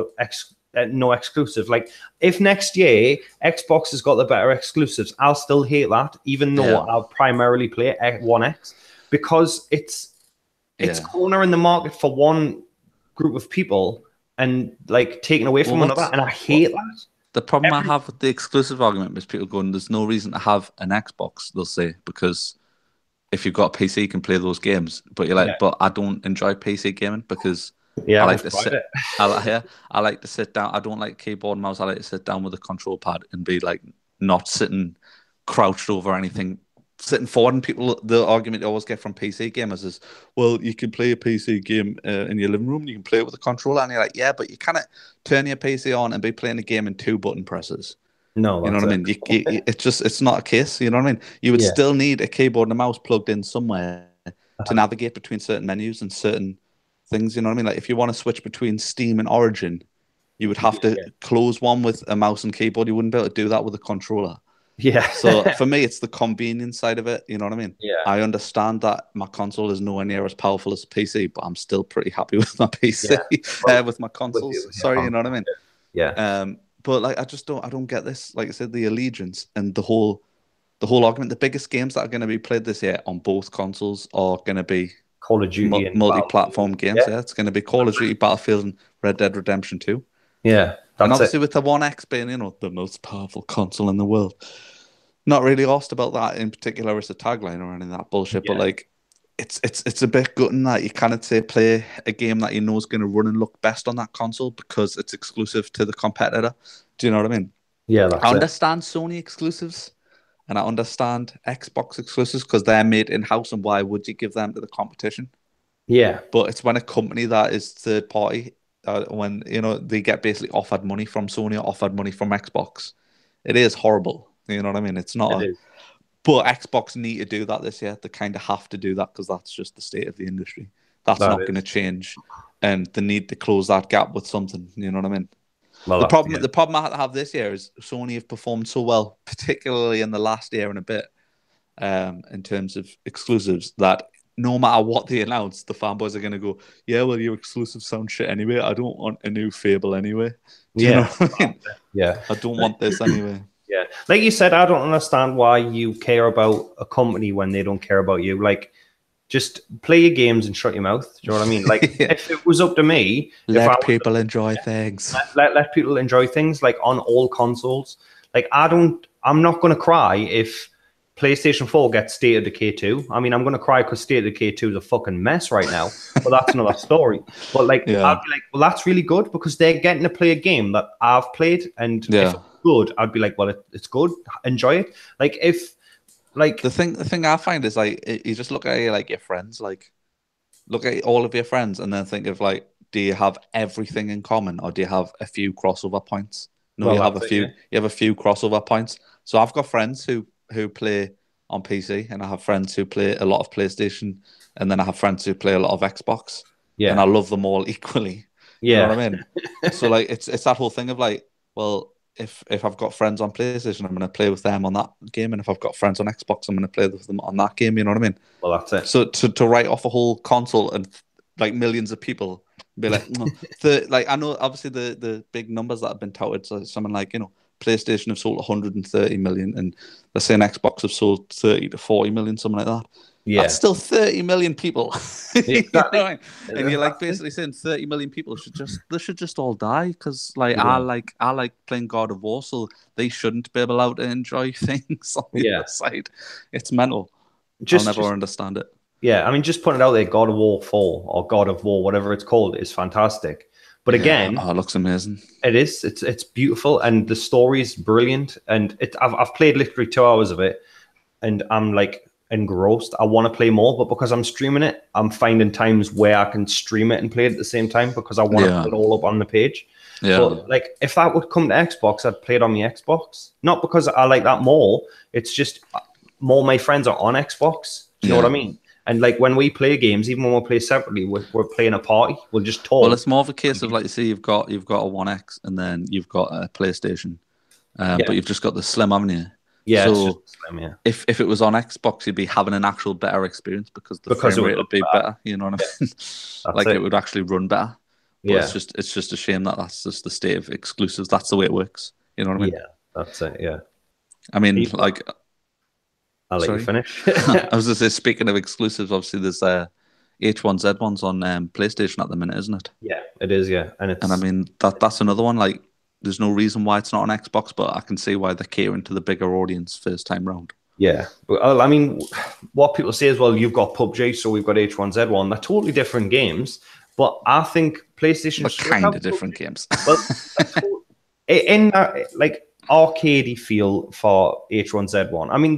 no exclusive. Like if next year Xbox has got the better exclusives, I'll still hate that, even though I'll primarily play One X because it's cornering the market for one group of people and like taking away from another, and I hate that. The problem I have with the exclusive argument is people going, there's no reason to have an Xbox, they'll say, because if you've got a PC, you can play those games. But you're like, but I don't enjoy PC gaming because I like to sit. I like to sit down. I don't like keyboard and mouse. I like to sit down with a control pad and be like not sitting crouched over anything, sitting forward. And people, the argument you always get from PC gamers is, well, you can play a PC game in your living room, you can play it with a controller, and you're like, yeah, but you cannot turn your PC on and be playing a game in 2 button presses. No, you know what I mean. It's not a case. You know what I mean. You would still need a keyboard and a mouse plugged in somewhere to navigate between certain menus and certain things. You know what I mean. Like if you want to switch between Steam and Origin, you would have to close one with a mouse and keyboard. You wouldn't be able to do that with a controller. Yeah. So for me, it's the convenience side of it. You know what I mean? Yeah. I understand that my console is nowhere near as powerful as a PC, but I'm still pretty happy with my PC, with my consoles. Sorry, you know what I mean? Yeah. But like, I don't get this. Like I said, the allegiance and the whole argument. The biggest games that are going to be played this year on both consoles are going to be Call of Duty and multi-platform games. Yeah, it's going to be Call of Duty, Battlefield, and Red Dead Redemption 2. Yeah, and obviously with the One X being, the most powerful console in the world, not really asked about that in particular as a tagline or any of that bullshit. But like, it's a bit gutting that you cannot say play a game that you know is going to run and look best on that console because it's exclusive to the competitor. Do you know what I mean? Yeah, that's I understand Sony exclusives. And I understand Xbox exclusives because they're made in-house, and why would you give them to the competition? Yeah. But it's when a company that is third party, when they get basically offered money from Sony or offered money from Xbox, it is horrible. You know what I mean? It's not. But Xbox need to do that this year. They kind of have to do that because that's just the state of the industry. That's not going to change, and they need to close that gap with something. You know what I mean? Well, the problem I have this year is Sony have performed so well, particularly in the last year and a bit, in terms of exclusives, that no matter what they announce, the fanboys are going to go, yeah, well, your exclusives sound shit anyway. I don't want a new Fable anyway. Do you know what I mean? Yeah. I don't want this anyway. Yeah. Like you said, I don't understand why you care about a company when they don't care about you. Like, just play your games and shut your mouth. Do you know what I mean? Like, if it was up to me, let people enjoy things. Let people enjoy things, like on all consoles. Like, I'm not going to cry if PlayStation 4 gets State of Decay 2. I mean, I'm going to cry because State of Decay 2 is a fucking mess right now, but that's another story. But like, I'd be like, well, that's really good because they're getting to play a game that I've played, and if it's good, I'd be like, well, it's good, enjoy it. Like, if like the thing I find is, like, you just look at your friends, like look at all of your friends, and then think of, like, do you have everything in common, or do you have a few crossover points? No, you have a few. You have a few crossover points. So I've got friends who play on PC, and I have friends who play a lot of PlayStation, and then I have friends who play a lot of Xbox. Yeah, and I love them all equally. Yeah, you know what I mean? So like, it's that whole thing of like, well, if I've got friends on PlayStation, I'm going to play with them on that game, and if I've got friends on Xbox, I'm going to play with them on that game. You know what I mean? Well, that's it. So to write off a whole console and like millions of people, be like, like, I know obviously the big numbers that have been touted. So something like, PlayStation have sold 130 million, and they're saying Xbox have sold 30 to 40 million, something like that. Yeah, that's still 30 million people. Exactly. And you're like basically saying 30 million people should just all die because like I like playing God of War, so they shouldn't be allowed to enjoy things on the other side. It's mental. I'll never understand it. Yeah, I mean, just putting it out there, God of War 4 or God of War, whatever it's called, is fantastic. But again, it looks amazing. It is. It's beautiful, and the story is brilliant. And I've played literally 2 hours of it, and I'm like engrossed. I want to play more, but because I'm streaming it, I'm finding times where I can stream it and play it at the same time because I want to put it all up on the page. Yeah. But like, if that would come to Xbox, I'd play it on my Xbox. Not because I like that more. It's just more my friends are on Xbox. Do you know what I mean? And like, when we play games, even when we play separately, we're playing a party. We'll just talk. Well, it's more of a case of, like, you see, you've got a One X, and then you've got a PlayStation, but you've just got the Slim, haven't you? Yeah. So Slim, if it was on Xbox, you'd be having an actual better experience because the frame rate would be better. You know what I mean? Like, it would actually run better. But it's just a shame that that's just the state of exclusives. That's the way it works. You know what I mean? Yeah, that's it. Yeah. I mean, like. I'll let you finish. I was just say, speaking of exclusives, obviously there's H1Z1's on PlayStation at the minute, isn't it? Yeah, it is. Yeah, and I mean that's another one. Like, there's no reason why it's not on Xbox, but I can see why they're catering to the bigger audience first time round. Yeah, but I mean, what people say is, well, you've got PUBG, so we've got H1Z1. They're totally different games, but I think PlayStation kind of different games. Well, in that, like, arcadey feel for H1Z1. I mean,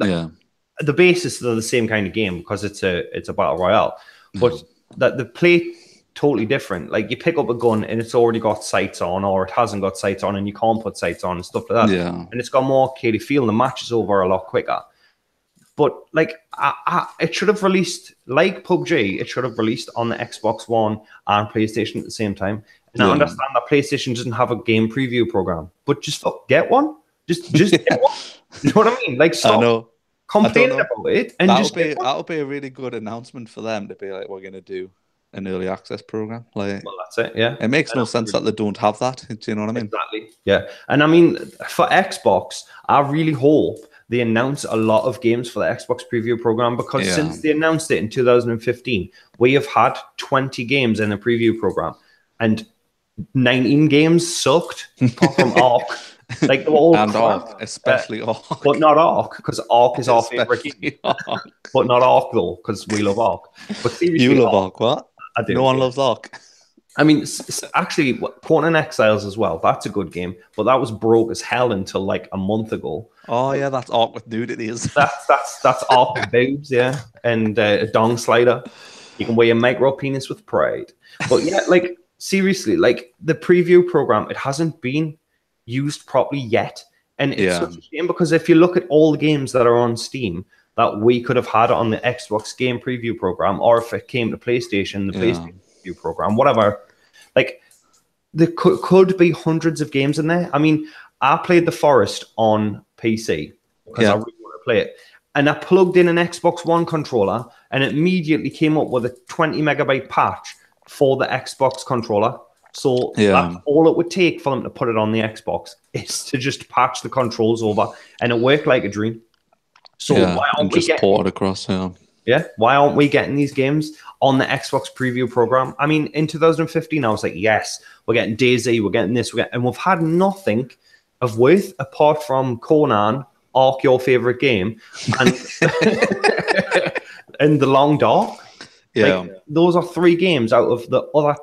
the basis are the same kind of game because it's a battle royale, but that the play totally different. Like, you pick up a gun and it's already got sights on, or it hasn't got sights on, and you can't put sights on and stuff like that. Yeah, and it's got more arcadey feel, and the match is over a lot quicker. But like, it should have released, like PUBG, it should have released on the Xbox One and PlayStation at the same time. And I understand that PlayStation doesn't have a game preview program, but just get one. Just get one. You know what I mean? Like, stop I know. complaining about it, and that'll be a really good announcement for them to be like, we're gonna do an early access program. Like, well, that's it. Yeah, it makes no sense that they don't have that. Do you know what I mean? Exactly. Yeah, and I mean, for Xbox, I really hope they announce a lot of games for the Xbox preview program, because since they announced it in 2015, we have had 20 games in the preview program, and 19 games sucked, apart from Ark. Like, they were all and crap. Ark, especially Ark. But not Ark, because Ark is our favorite game. But not Ark, though, because we love Ark. But seriously, you love Ark, what? I do. No one loves Ark. I mean, actually, Conan Exiles as well. That's a good game, but that was broke as hell until like a month ago. Oh yeah, that's Ark with nudity. That's Ark with boobs, yeah, and a dong slider. You can wear a micro penis with pride. But yeah, like seriously, like the preview program, it hasn't been used properly yet, and it's such a shame, because if you look at all the games that are on Steam that we could have had on the Xbox game preview program, or if it came to PlayStation, the PlayStation preview program, whatever. Like, there could be hundreds of games in there. I mean, I played The Forest on PC because I really want to play it. And I plugged in an Xbox One controller, and it immediately came up with a 20 megabyte patch for the Xbox controller. So that's all it would take for them to put it on the Xbox, is to just patch the controls over, and it worked like a dream. So why aren't we just port it across? Why aren't we getting these games on the Xbox preview program? I mean, in 2015, I was like, yes, we're getting DayZ, we're getting this, and we've had nothing of worth apart from Conan, Ark, your favorite game, and and The Long Dark. Yeah, like, those are 3 games out of the other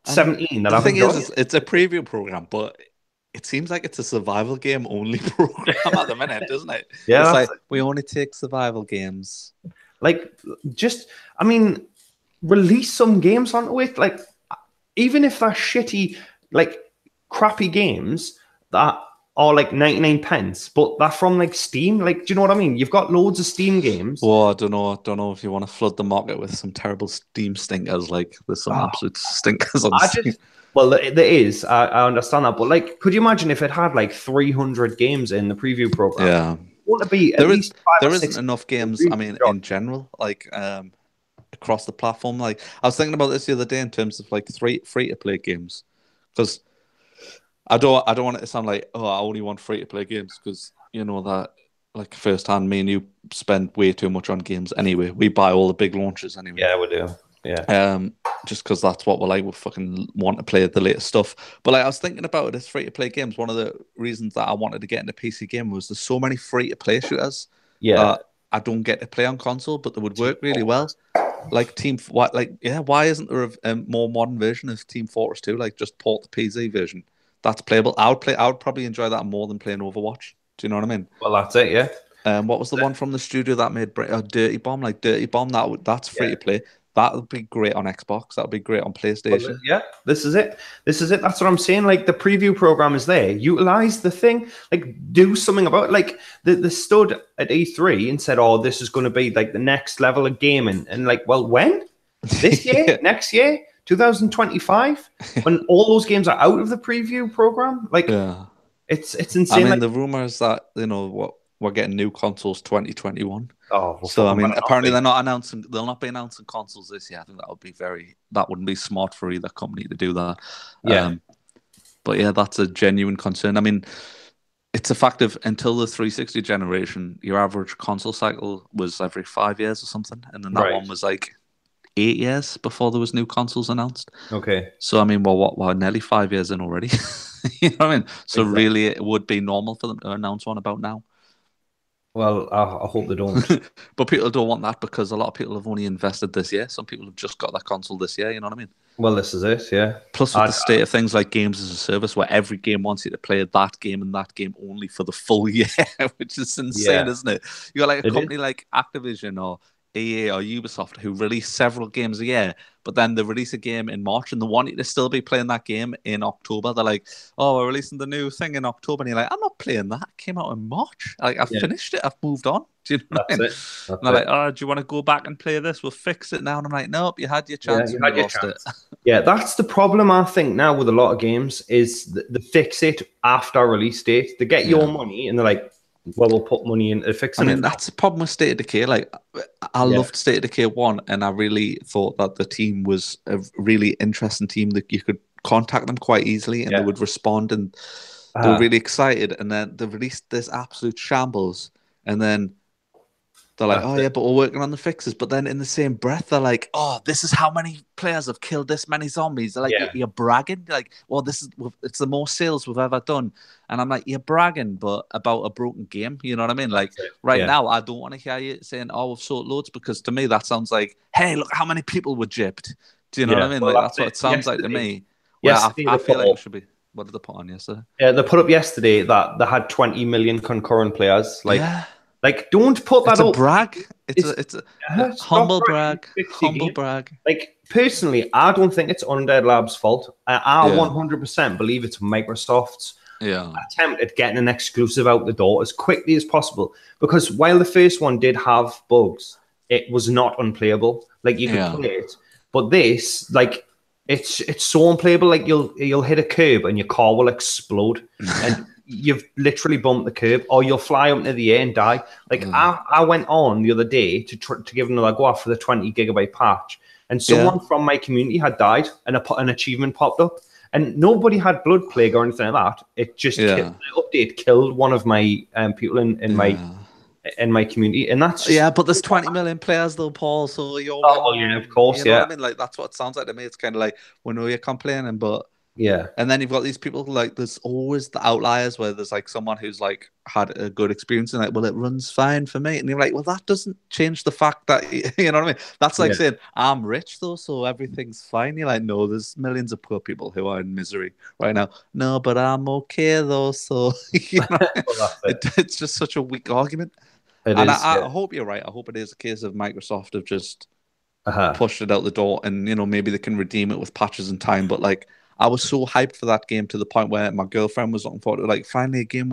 17 that I've enjoyed. The thing is, it's a preview program, but it seems like it's a survival game only program at the minute, doesn't it? Yeah, it's like we only take survival games. Like, just, I mean, release some games onto it. Like, even if they're shitty, like, crappy games that are like 99 pence, but they're from like Steam. Like, do you know what I mean? You've got loads of Steam games. Well, I don't know if you want to flood the market with some terrible Steam stinkers. Like, there's some absolute stinkers on Steam. Well, there is. I understand that, but like, could you imagine if it had like 300 games in the preview program? Yeah. Wouldn't it be there isn't enough games, I mean, in general, like across the platform. Like, I was thinking about this the other day in terms of like free to play games, because I don't want it to sound like, oh, I only want free to play games, because you know that, like, firsthand, me and you spend way too much on games anyway. We buy all the big launches anyway. Yeah, we do. Yeah. Just because that's what we're like. We fucking want to play the latest stuff. But like, I was thinking about it as free to play games. One of the reasons that I wanted to get into PC game was there's so many free to play shooters. Yeah. I don't get to play on console, but they would work really well. Like why isn't there a more modern version of Team Fortress 2? Like, just port the PC version. That's playable. I would probably enjoy that more than playing Overwatch. Do you know what I mean? Well, that's it. Yeah. What was the one from the studio that made Dirty Bomb? Like Dirty Bomb, that's free to play. That would be great on Xbox. That would be great on PlayStation. Well, yeah, this is it. That's what I'm saying. Like, the preview program is there. Utilize the thing. Like, do something about it. Like, the stood at E3 and said, "Oh, this is going to be like the next level of gaming." And like, well, when? This year? Next year? 2025? When all those games are out of the preview program? Like, it's insane. I mean, like, the rumors that we're getting new consoles 2021. Oh, so I mean, apparently they'll not be announcing consoles this year. I think that wouldn't be smart for either company to do that. Yeah. But yeah, that's a genuine concern. I mean, it's a fact of, until the 360 generation, your average console cycle was every 5 years or something, and then that one was like 8 years before there was new consoles announced. Okay. So I mean, we're nearly 5 years in already. You know what I mean? So really, it would be normal for them to announce one about now. Well, I hope they don't. But people don't want that, because a lot of people have only invested this year. Some people have just got that console this year, you know what I mean? Well, this is it, yeah. Plus, with the state of things like games as a service, where every game wants you to play that game and that game only for the full year, which is insane, isn't it? You got like a company like Activision or EA or Ubisoft who release several games a year, but then they release a game in March and they want you to still be playing that game in October. They're like, "Oh, we're releasing the new thing in October," and you're like, "I'm not playing that. It came out in March. Like, I've finished it. I've moved on." Do you know what I mean? And they're like, "Oh, do you want to go back and play this? We'll fix it now." And I'm like, "Nope, you had your chance and you lost it." Yeah, that's the problem, I think, now with a lot of games, is the fix it after release date. They get your money and they're like, Well, we'll put money into fixing it. That's the problem with State of Decay. Like, I loved State of Decay 1, and I really thought that the team was a really interesting team that you could contact them quite easily and they would respond, and they were really excited. And then they released this absolute shambles, and then they're like, yeah, but we're working on the fixes. But then in the same breath, they're like, oh, this is how many players have killed this many zombies. They're like, you're bragging? You're like, well, it's the most sales we've ever done. And I'm like, you're bragging, but about a broken game. You know what I mean? Like, now, I don't want to hear you saying, oh, we've sold loads, because to me, that sounds like, hey, look how many people were gypped. Do you know what I mean? Well, like, that's what it sounds like to me. Yeah, I feel like it should be. What did they put on yesterday? Yeah, they put up yesterday that they had 20 million concurrent players. Like, don't put that up. It's a brag. It's a humble brag. Humble brag. Like, personally, I don't think it's Undead Labs' fault. I 100% believe it's Microsoft's attempt at getting an exclusive out the door as quickly as possible. Because while the first one did have bugs, it was not unplayable. Like, you could play it. But this, like, it's so unplayable. Like, you'll hit a curb and your car will explode. And you've literally bumped the curb, or you'll fly up into the air and die. Like, I went on the other day to give another go after the 20 gigabyte patch, and someone from my community had died, and an achievement popped up, and nobody had blood plague or anything like that. It just the update killed one of my people in my community, and that's but there's 20 million players though, Paul. So you're of course, you know what I mean? Like, that's what it sounds like to me. It's kind of like, we know you're complaining, but and then you've got these people like, there's always the outliers where there's like someone who's like had a good experience and like, well, it runs fine for me, and you're like, well, that doesn't change the fact that you know what I mean. That's like saying, I'm rich though, so everything's fine. You're like, no, there's millions of poor people who are in misery right now. No, but I'm okay though. So you know, it's just such a weak argument. I hope you're right. I hope it is a case of Microsoft have just pushed it out the door, and you know, maybe they can redeem it with patches in time. But like, I was so hyped for that game to the point where my girlfriend was looking forward to, like, finally a game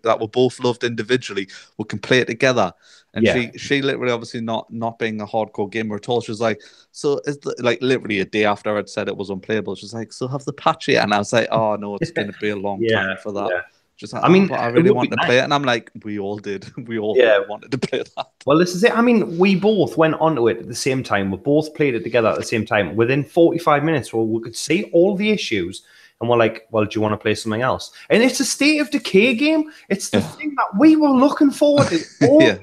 that we both loved individually. We can play it together. And she literally, obviously not being a hardcore gamer at all, she was like, so is like literally a day after I'd said it was unplayable, she's like, so have the patch yet? And I was like, oh no, it's going to be a long time for that. Just like, but I really wanted to play it. And I'm like, we all did. We all wanted to play that. Well, this is it. I mean, we both went onto it at the same time. We both played it together at the same time. Within 45 minutes, we could see all the issues. And we're like, well, do you want to play something else? And it's a State of Decay game. It's the thing that we were looking forward to.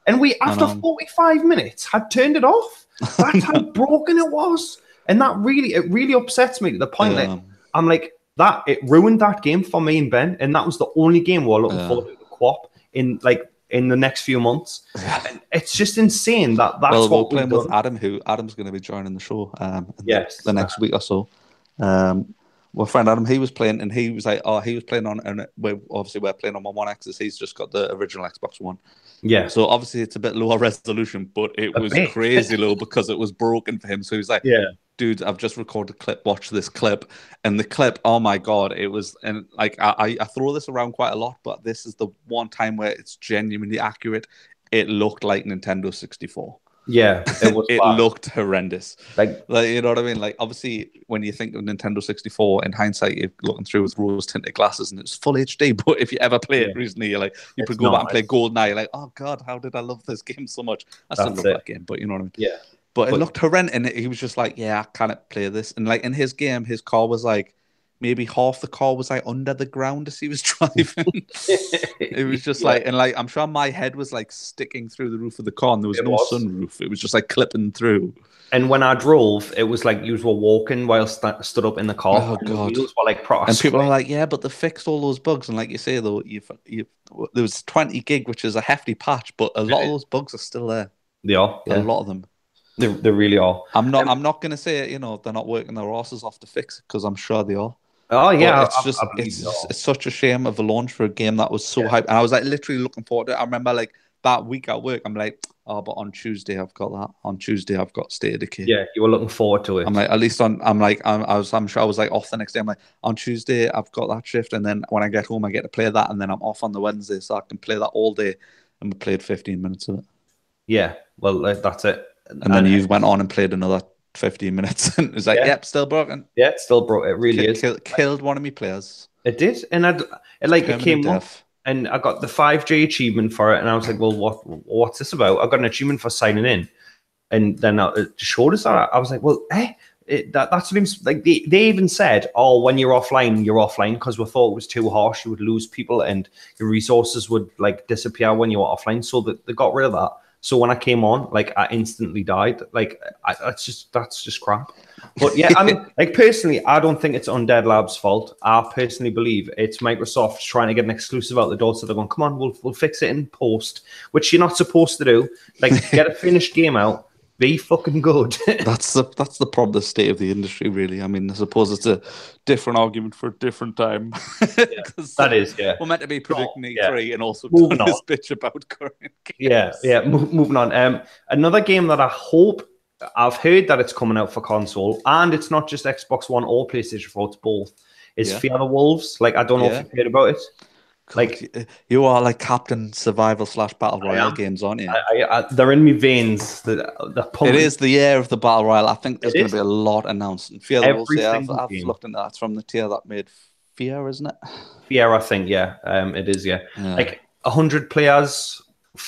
And we, after 45 minutes, had turned it off. That's how broken it was. And that really upsets me to the point that I'm like, that it ruined that game for me and Ben, and that was the only game we're looking forward to the co-op in the next few months. And it's just insane that's what we're playing with Adam, Adam's going to be joining the show the next week or so. My friend Adam, he was playing, and he was like, he was playing on, and we're playing on my One X. He's just got the original Xbox One. Yeah. So obviously it's a bit lower resolution, but it was crazy low because it was broken for him. So he was like, dude, I've just recorded a clip, watch this clip. And the clip, oh my God, it was, and like, I throw this around quite a lot, but this is the one time where it's genuinely accurate. It looked like Nintendo 64. Yeah, it was. It looked horrendous. Like, you know what I mean? Like, obviously, when you think of Nintendo 64, in hindsight, you're looking through with rose-tinted glasses, and it's full HD. But if you ever play it recently, you're like, you could go back and play GoldenEye. You're like, oh God, how did I love this game so much? I still love that game, but you know what I mean? Yeah. But it looked horrendous, and he was just like, yeah, I can't play this. And like in his game, his car was like, maybe half the car was like under the ground as he was driving. It was just like, and like, I'm sure my head was like sticking through the roof of the car, and there was no sunroof. It was just like clipping through. And when I drove, it was like you were walking while stood up in the car. Oh God! The wheels were like and people are like, yeah, but they fixed all those bugs. And like you say though, there was 20 gig, which is a hefty patch, but a lot of those bugs are still there. They are. A lot of them. They really are. I'm not going to say, you know, they're not working their asses off to fix it, because I'm sure they are. Oh yeah, it's such a shame of a launch for a game that was so hyped. And I was like literally looking forward to it. I remember like that week at work, I'm like, oh, but on Tuesday I've got that. On Tuesday I've got State of Decay. Yeah, you were looking forward to it. I'm like, at least I'm sure I was like off the next day. I'm like, on Tuesday I've got that shift, and then when I get home I get to play that, and then I'm off on the Wednesday, so I can play that all day. And we played 15 minutes of it. Yeah, well that's it. And then you went on and played another 15 minutes, and it was like, yep, still broken. Yeah, it's still broken. It really is. Killed one of my players. It did, and it came up. and I got the 5G achievement for it, and I was like, well, what's this about? I got an achievement for signing in, and then it showed us that. I was like, well, that's what like they even said, oh, when you're offline, because we thought it was too harsh, you would lose people and your resources would like disappear when you were offline. So that they got rid of that. So when I came on, like I instantly died. Like that's just crap. But yeah, I mean, like personally, I don't think it's Undead Labs' fault. I personally believe it's Microsoft trying to get an exclusive out the door, so they're going, come on, we'll fix it in post, which you're not supposed to do. Like get a finished game out. Be fucking good. That's the problem, the state of the industry, really. I mean, I suppose it's a different argument for a different time. That is, yeah. We're meant to be predicting E3 and also doing this bitch about current games. Yeah. Moving on. Another game that I've heard that it's coming out for console, and it's not just Xbox One or PlayStation 4, it's both, is Fear the Wolves. Like, I don't know if you've heard about it. God, like you are like Captain Survival / Battle Royale games, aren't you? They're in my veins. It is the year of the Battle Royale. I think there's going to be a lot announced. And Fear the Wolves, I've looked into that. It's from the tier that made Fear, isn't it? Fear, I think, it is, Like 100 players,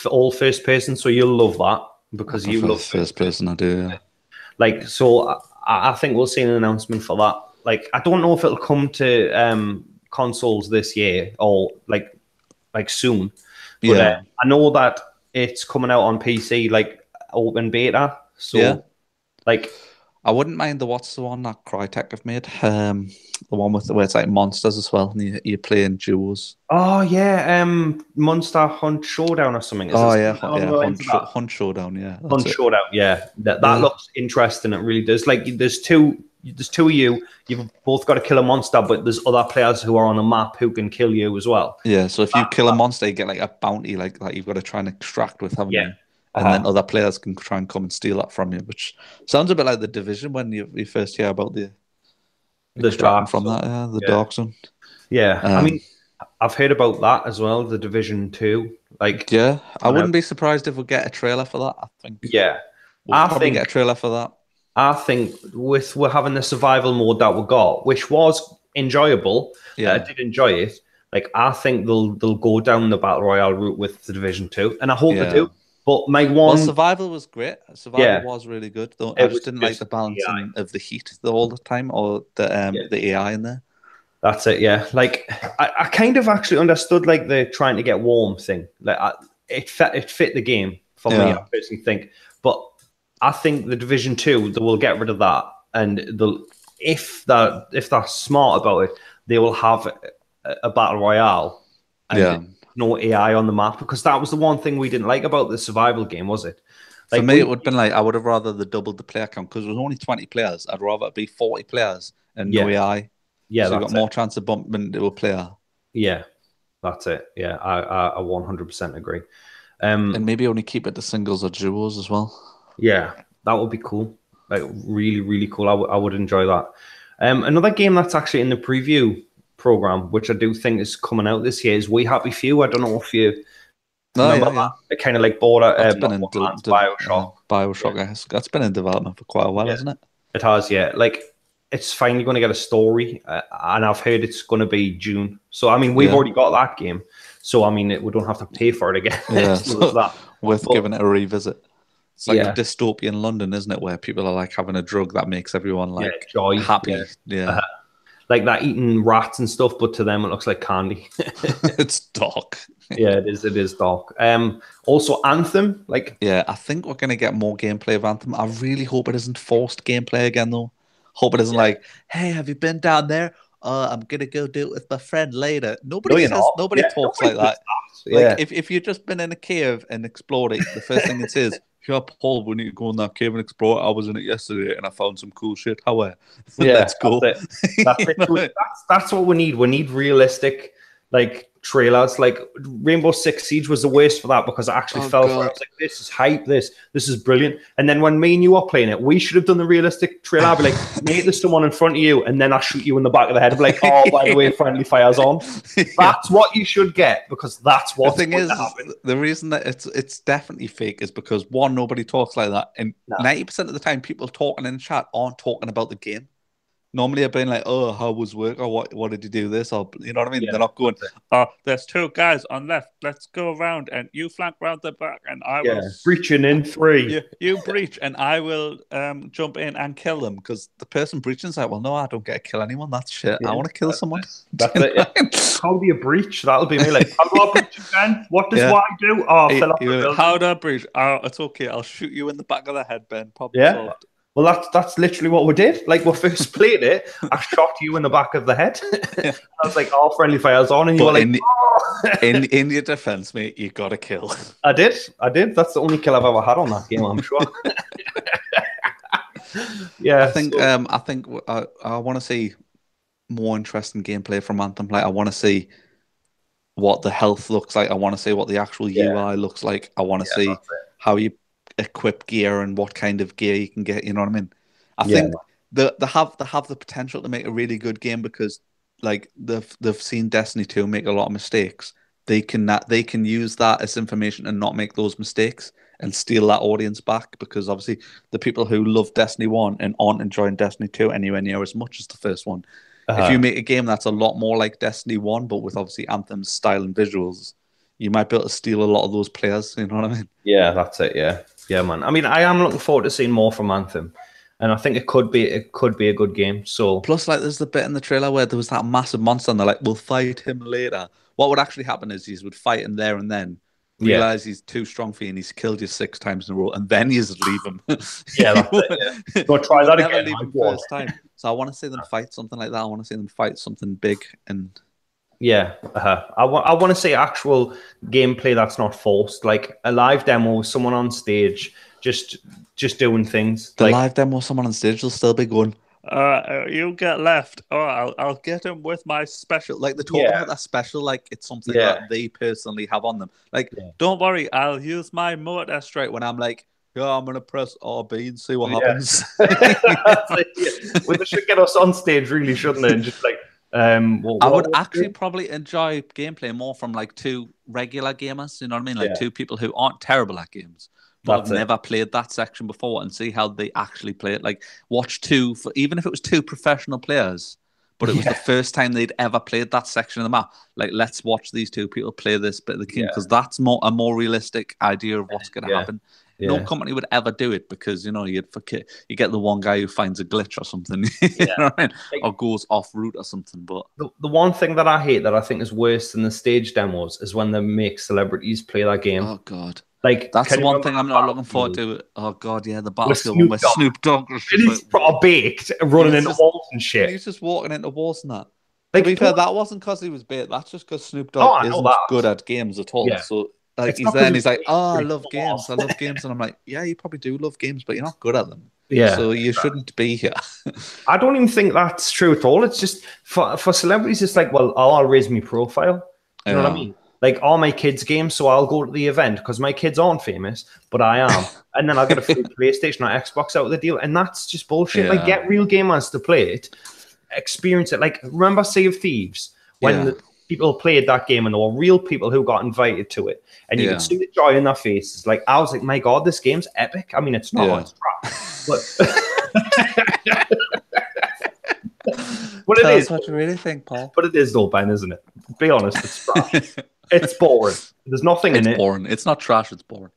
all first person, so you'll love that because you love first person. I do. Yeah. Like, so I think we'll see an announcement for that. Like, I don't know if it'll come to consoles this year or like soon, but I know that it's coming out on PC, like open beta. So like I wouldn't mind what's the one that Crytek have made, the one with where it's like monsters as well, and you're playing duos. Oh yeah, Monster Hunt Showdown or something. Hunt Showdown. Yeah, Hunt Showdown. Yeah, that looks interesting. It really does. Like there's two of you. You've both got to kill a monster, but there's other players who are on the map who can kill you as well. Yeah. So if you kill a monster, you get like a bounty, like you've got to try and extract with, haven't you? And then other players can try and come and steal that from you, which sounds a bit like the Division when you first hear about the dark from zone. that, the Dark Zone. Yeah, I mean, I've heard about that as well, the Division 2. Like, I wouldn't be surprised if we get a trailer for that. I think. Yeah, we'll probably get a trailer for that. I think we're having the survival mode that we got, which was enjoyable. I did enjoy it. Like, I think they'll go down the Battle Royale route with the Division 2, and I hope they do. But my survival was great. Survival was really good, though. I just didn't like the balancing of the heat all the time, or the AI in there. That's it, yeah. Like I kind of actually understood like the trying to get warm thing. Like it fit the game for me. I personally think, but I think the Division 2 they will get rid of that, and if they're smart about it, they will have a battle royale. And no AI on the map, because that was the one thing we didn't like about the survival game, was it? Like, for me, it would have been like I would have rather doubled the player count, because it was only 20 players. I'd rather it be 40 players and no AI. Yeah, so you got more chance of bumping into a player. Yeah, that's it. Yeah, I 100% agree. And maybe only keep it to singles or duos as well. Yeah, that would be cool. Like really, really cool. I would enjoy that. Another game that's actually in the preview program, which I do think is coming out this year, is We Happy Few. I don't know if you remember that. It kind of like border Bioshock. Bioshock, I guess. That's been in development for quite a while, hasn't it? It has, yeah. Like, it's finally going to get a story, and I've heard it's going to be June. So, I mean, we've already got that game. So, I mean, we don't have to pay for it again. Yeah, so worth giving it a revisit. It's like a dystopian London, isn't it? Where people are like having a drug that makes everyone like joy, happy. Yeah. Like that eating rats and stuff, but to them it looks like candy. It's dark. Yeah, it is dark. Also Anthem, like I think we're gonna get more gameplay of Anthem. I really hope it isn't forced gameplay again, though. Hope it isn't like, hey, have you been down there? I'm gonna go do it with my friend later. Nobody talks like that. Like if you've just been in a cave and explored it, the first thing it says, yeah, Paul, we need to go in that cave and explore it. I was in it yesterday and I found some cool shit. Let's go. That's what we need. We need realistic, like, trailers. Like Rainbow Six Siege was the worst for that, because I actually fell for it. I was like, this is hype. This is brilliant. And then when me and you are playing it, we should have done the realistic trailer. I'd be like, mate, there's someone in front of you, and then I shoot you in the back of the head. I'd be like, oh, by the way, friendly fire's on. That's what you should get, because that's what the thing is. The reason that it's definitely fake is because, one, nobody talks like that, and 90% of the time, people talking in chat aren't talking about the game. normally are being like, "Oh, how was work?" or "What did you do this?" or you know what I mean. Yeah, They're not going, that's it. "Oh, there's two guys on left. Let's go around and you flank round the back, and I will." Yeah, breaching in You, 3. you breach and I will jump in and kill them because the person breaching is like, well, no, I don't get to kill anyone. That's shit. I Yeah, want to kill someone. that's it. Yeah. How do you breach? That'll be me. Like, how do I breach again? What does Yeah. Y do? Oh, fill up the Like, building. how do I breach? Oh, it's okay. I'll shoot you in the back of the head, Ben. Problem Yeah. solved. Well, that's literally what we did. Like, we first played it. I shot you in the back of the head. Yeah. I was like, "Oh, friendly fire's on," and you were like, "Oh." in your defense, mate, you got to kill. I did. That's the only kill I've ever had on that game, I'm sure. Yeah. I think I want to see more interesting gameplay from Anthem. Like, I want to see what the health looks like. I want to see what the actual UI looks like. I want to see how you equip gear and what kind of gear you can get. You know what I mean? I think they have the potential to make a really good game because like they've seen Destiny 2 make a lot of mistakes. They can use that as information and not make those mistakes and steal that audience back because obviously the people who love Destiny 1 and aren't enjoying Destiny 2 anywhere near as much as the first one. If you make a game that's a lot more like Destiny 1, but with obviously Anthem's style and visuals, you might be able to steal a lot of those players. You know what I mean? Yeah, that's it. Yeah. Yeah, man. I mean, I am looking forward to seeing more from Anthem. And I think it could be a good game. So plus, like, there's the bit in the trailer where there was that massive monster, and they're like, "We'll fight him later." What would actually happen is you would fight him there and then, realize he's too strong for you, and he's killed you 6 times in a row, and then you just leave him. Yeah, that's it. Yeah. Go try that again. Leave him first time. So I want to see them fight something like that. I want to see them fight something big and. Yeah, I want to see actual gameplay that's not forced, like a live demo, someone on stage, just doing things. The live demo, someone on stage will still be going. You get left. Oh, I'll get him with my special. Like they talk about that special, like it's something that they personally have on them. Like, don't worry, I'll use my motor strike when I'm like, yeah, I'm gonna press RB and see what happens. Well, they should get us on stage, really, shouldn't they? And just like, I would actually probably enjoy gameplay more from like two regular gamers. You know what I mean? Like two people who aren't terrible at games. But I've never played that section before and see how they actually play it. Like, watch even if it was two professional players, but it was the first time they'd ever played that section of the map. Like, let's watch these two people play this bit of the game because that's a more realistic idea of what's going to happen. Yeah. No company would ever do it because, you know, you get the one guy who finds a glitch or something, you know what I mean? Or goes off route or something. But the one thing that I hate that I think is worse than the stage demos is when they make celebrities play that game. Oh, God. Like, that's the one thing I'm not looking forward to. Oh God, yeah, the Battlefield one where Snoop Dogg is just proper baked, running into walls and shit. He's just walking into walls and that. Like, to be fair, that wasn't because he was bait. That's just because Snoop Dogg isn't good at games at all. Yeah. So like he's there and he's like, "Oh, I love games. I love games," and I'm like, "Yeah, you probably do love games, but you're not good at them. Yeah. So you shouldn't be here." I don't even think that's true at all. It's just for celebrities, it's like, well, I'll raise my profile. You know what I mean? Like, all my kids' games, so I'll go to the event because my kids aren't famous, but I am. And then I'll get a free PlayStation or Xbox out of the deal. And that's just bullshit. Like, get real gamers to play it, experience it. Like, remember Sea of Thieves? When the people played that game and there were real people who got invited to it. And you could see the joy in their faces. Like, I was like, my God, this game's epic. I mean, it's not. It's crap. But... But it is. That's what you really think, Paul. But it is, though, Ben, isn't it? Be honest, it's trash. It's boring. There's nothing in it. It's boring. It's not trash. It's boring.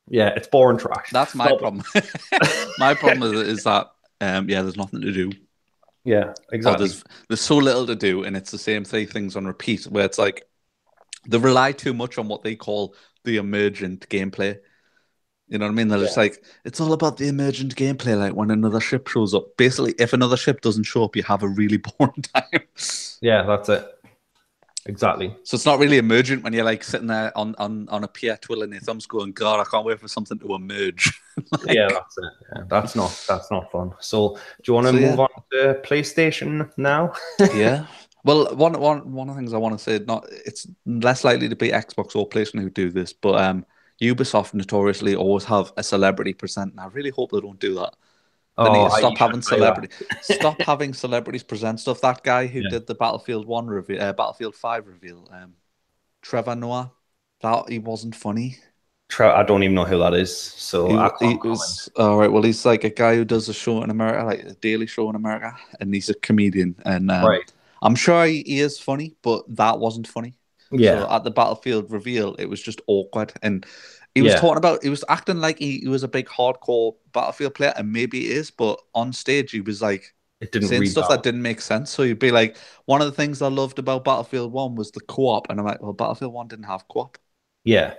Yeah, it's boring trash. That's my problem. My problem is that there's nothing to do. Yeah, exactly. There's so little to do, and it's the same three things on repeat. Where it's like they rely too much on what they call the emergent gameplay. You know what I mean? They're just like, it's all about the emergent gameplay. Like when another ship shows up. Basically, if another ship doesn't show up, you have a really boring time. Yeah, that's it. Exactly. So it's not really emergent when you're like sitting there on a pier twiddling your thumbs going, God, I can't wait for something to emerge. Yeah, that's it. Yeah, that's not fun. So do you want to move on to PlayStation now? Yeah. Well, one of the things I want to say, it's less likely to be Xbox or PlayStation who do this, but Ubisoft notoriously always have a celebrity present, and I really hope they don't do that. They need to stop having celebrities present stuff. That guy who did the Battlefield 1 reveal, Battlefield 5 reveal, Trevor Noah, that he wasn't funny. I don't even know who that is, so I can't comment. All right. Well, he's like a guy who does a show in America, like a daily show in America, and he's a comedian. And Right. I'm sure he is funny, but that wasn't funny. Yeah. So at the Battlefield reveal, it was just awkward, and he was Yeah. talking about, he was acting like he was a big hardcore Battlefield player, and maybe he is, but on stage he was like It didn't saying read stuff that. that didn't make sense. So you'd be like, one of the things I loved about Battlefield 1 was the co-op, and I'm like, well, Battlefield 1 didn't have co-op. Yeah.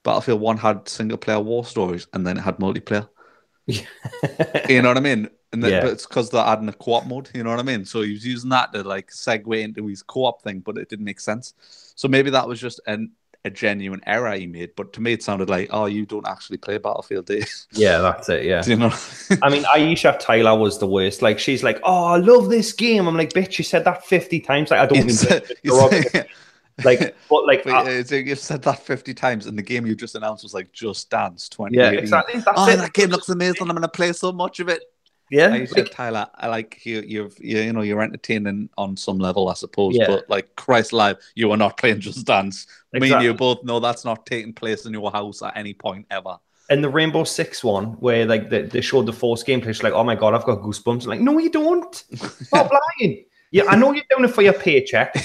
Battlefield 1 had single player war stories, and then it had multiplayer. Yeah. You know what I mean? And Yeah. but it's because they're adding a co-op mode. You know what I mean? So he was using that to like segue into his co-op thing, but it didn't make sense. So maybe that was just a genuine error he made. But to me, it sounded like, oh, you don't actually play Battlefield, do you? Yeah, that's it. Yeah. Do you know? I mean, Aisha Tyler was the worst. Like, she's like, "Oh, I love this game." I'm like, "Bitch, you said that 50 times." Like, I don't mean like, but like, you've said that 50 times, and the game you just announced was like Just Dance 20. Yeah, exactly. That's it. That game looks amazing. I'm going to play so much of it. Yeah, like, Tyler, I like you're entertaining on some level, I suppose. Yeah. But like, Christ alive, you are not playing Just Dance. Exactly. Me and you both know that's not taking place in your house at any point ever. And the Rainbow Six one, where like they showed the Force gameplay, she's like, "Oh my god, I've got goosebumps." I'm like, no, you don't. Stop lying. Yeah, I know you're doing it for your paycheck.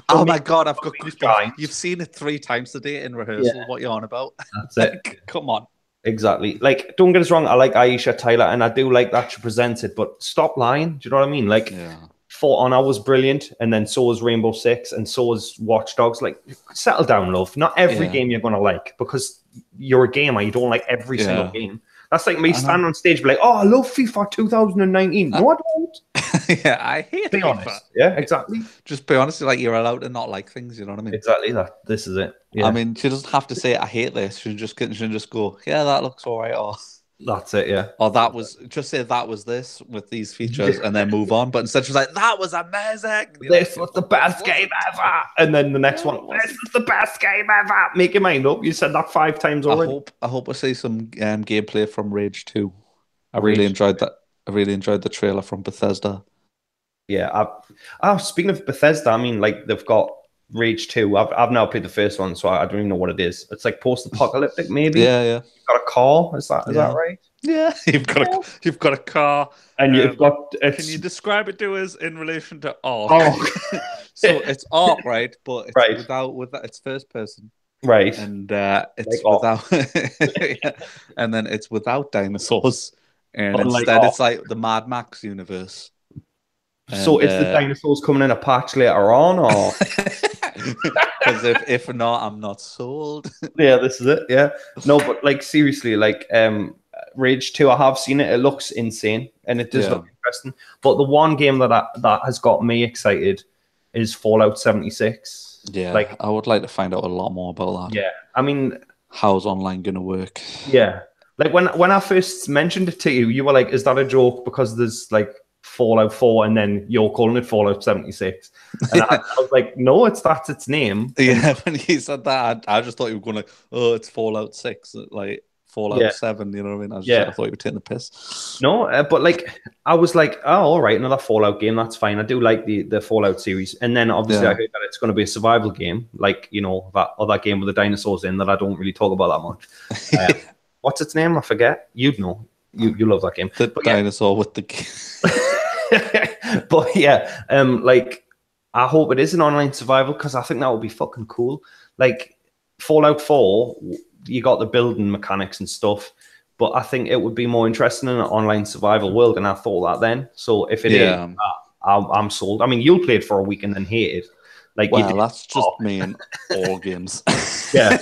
Oh my god, I've got goosebumps. You've seen it 3 times today in rehearsal. Yeah. What you're on about? That's it. Like, come on. Exactly. Like, don't get us wrong. I like Aisha Tyler, and I do like that she presents it. But stop lying. Do you know what I mean? Like, For Honor was brilliant, and then so was Rainbow Six, and so was Watch Dogs. Like, settle down, love. Not every game you're gonna like, because you're a gamer. You don't like every single game. That's like me standing on stage, be like, "Oh, I love FIFA 2019." No, I don't. Yeah, I hate be FIFA. Honest. Yeah, exactly. Just be honest. Like, you're allowed to not like things. You know what I mean? Exactly. This is it. Yeah. I mean, she doesn't have to say, "I hate this." She just go, "Yeah, that looks all right," or that's it. Yeah. Or that was just say that was this with these features, and then move on. But instead, she was like, "That was amazing. This was the best game ever." And then the next one, "This was the best game ever." Make your mind up. You said that 5 times already. I hope I see some gameplay from Rage 2. I really enjoyed that. I really enjoyed the trailer from Bethesda. Yeah. Speaking of Bethesda, I mean, like, they've got Rage 2. I've now played the first one, so I don't even know what it is. It's like post-apocalyptic, maybe. Yeah. You've got a car. Is that right? Yeah, you've got a car, and you've got. Can you describe it to us in relation to Ark? So it's Ark, right? But it's without it's first person, right? And it's without, and then it's without dinosaurs, and instead it's like the Mad Max universe. So is the dinosaurs coming in a patch later on, or? Because if not, I'm not sold. Yeah, this is it. Yeah, no, but like, seriously, like, Rage 2, I have seen it. It looks insane, and it does look interesting. But the one game that has got me excited is Fallout 76. Yeah, like, I would like to find out a lot more about that. Yeah, I mean, how's online going to work? Yeah, like when I first mentioned it to you, you were like, "Is that a joke?" Because there's like Fallout 4, and then you're calling it Fallout 76. And I was like, no, that's its name. Yeah, when he said that, I just thought you were going like, "Oh, it's Fallout 6, like Fallout 7, you know what I mean?" I thought you were taking the piss. No, but like, I was like, oh, all right, another Fallout game, that's fine. I do like the Fallout series. And then obviously I heard that it's going to be a survival game, like, you know, that other game with the dinosaurs in that I don't really talk about that much. What's its name? I forget. You'd know. You love that game. The dinosaur with the... But yeah, like, I hope it is an online survival, because I think that would be fucking cool. Like, Fallout 4, you got the building mechanics and stuff, but I think it would be more interesting in an online survival world, and I thought that then. So if it is, I'm sold. I mean, you'll play it for a week and then hate it. Like, well, that's just me in all games. Yeah.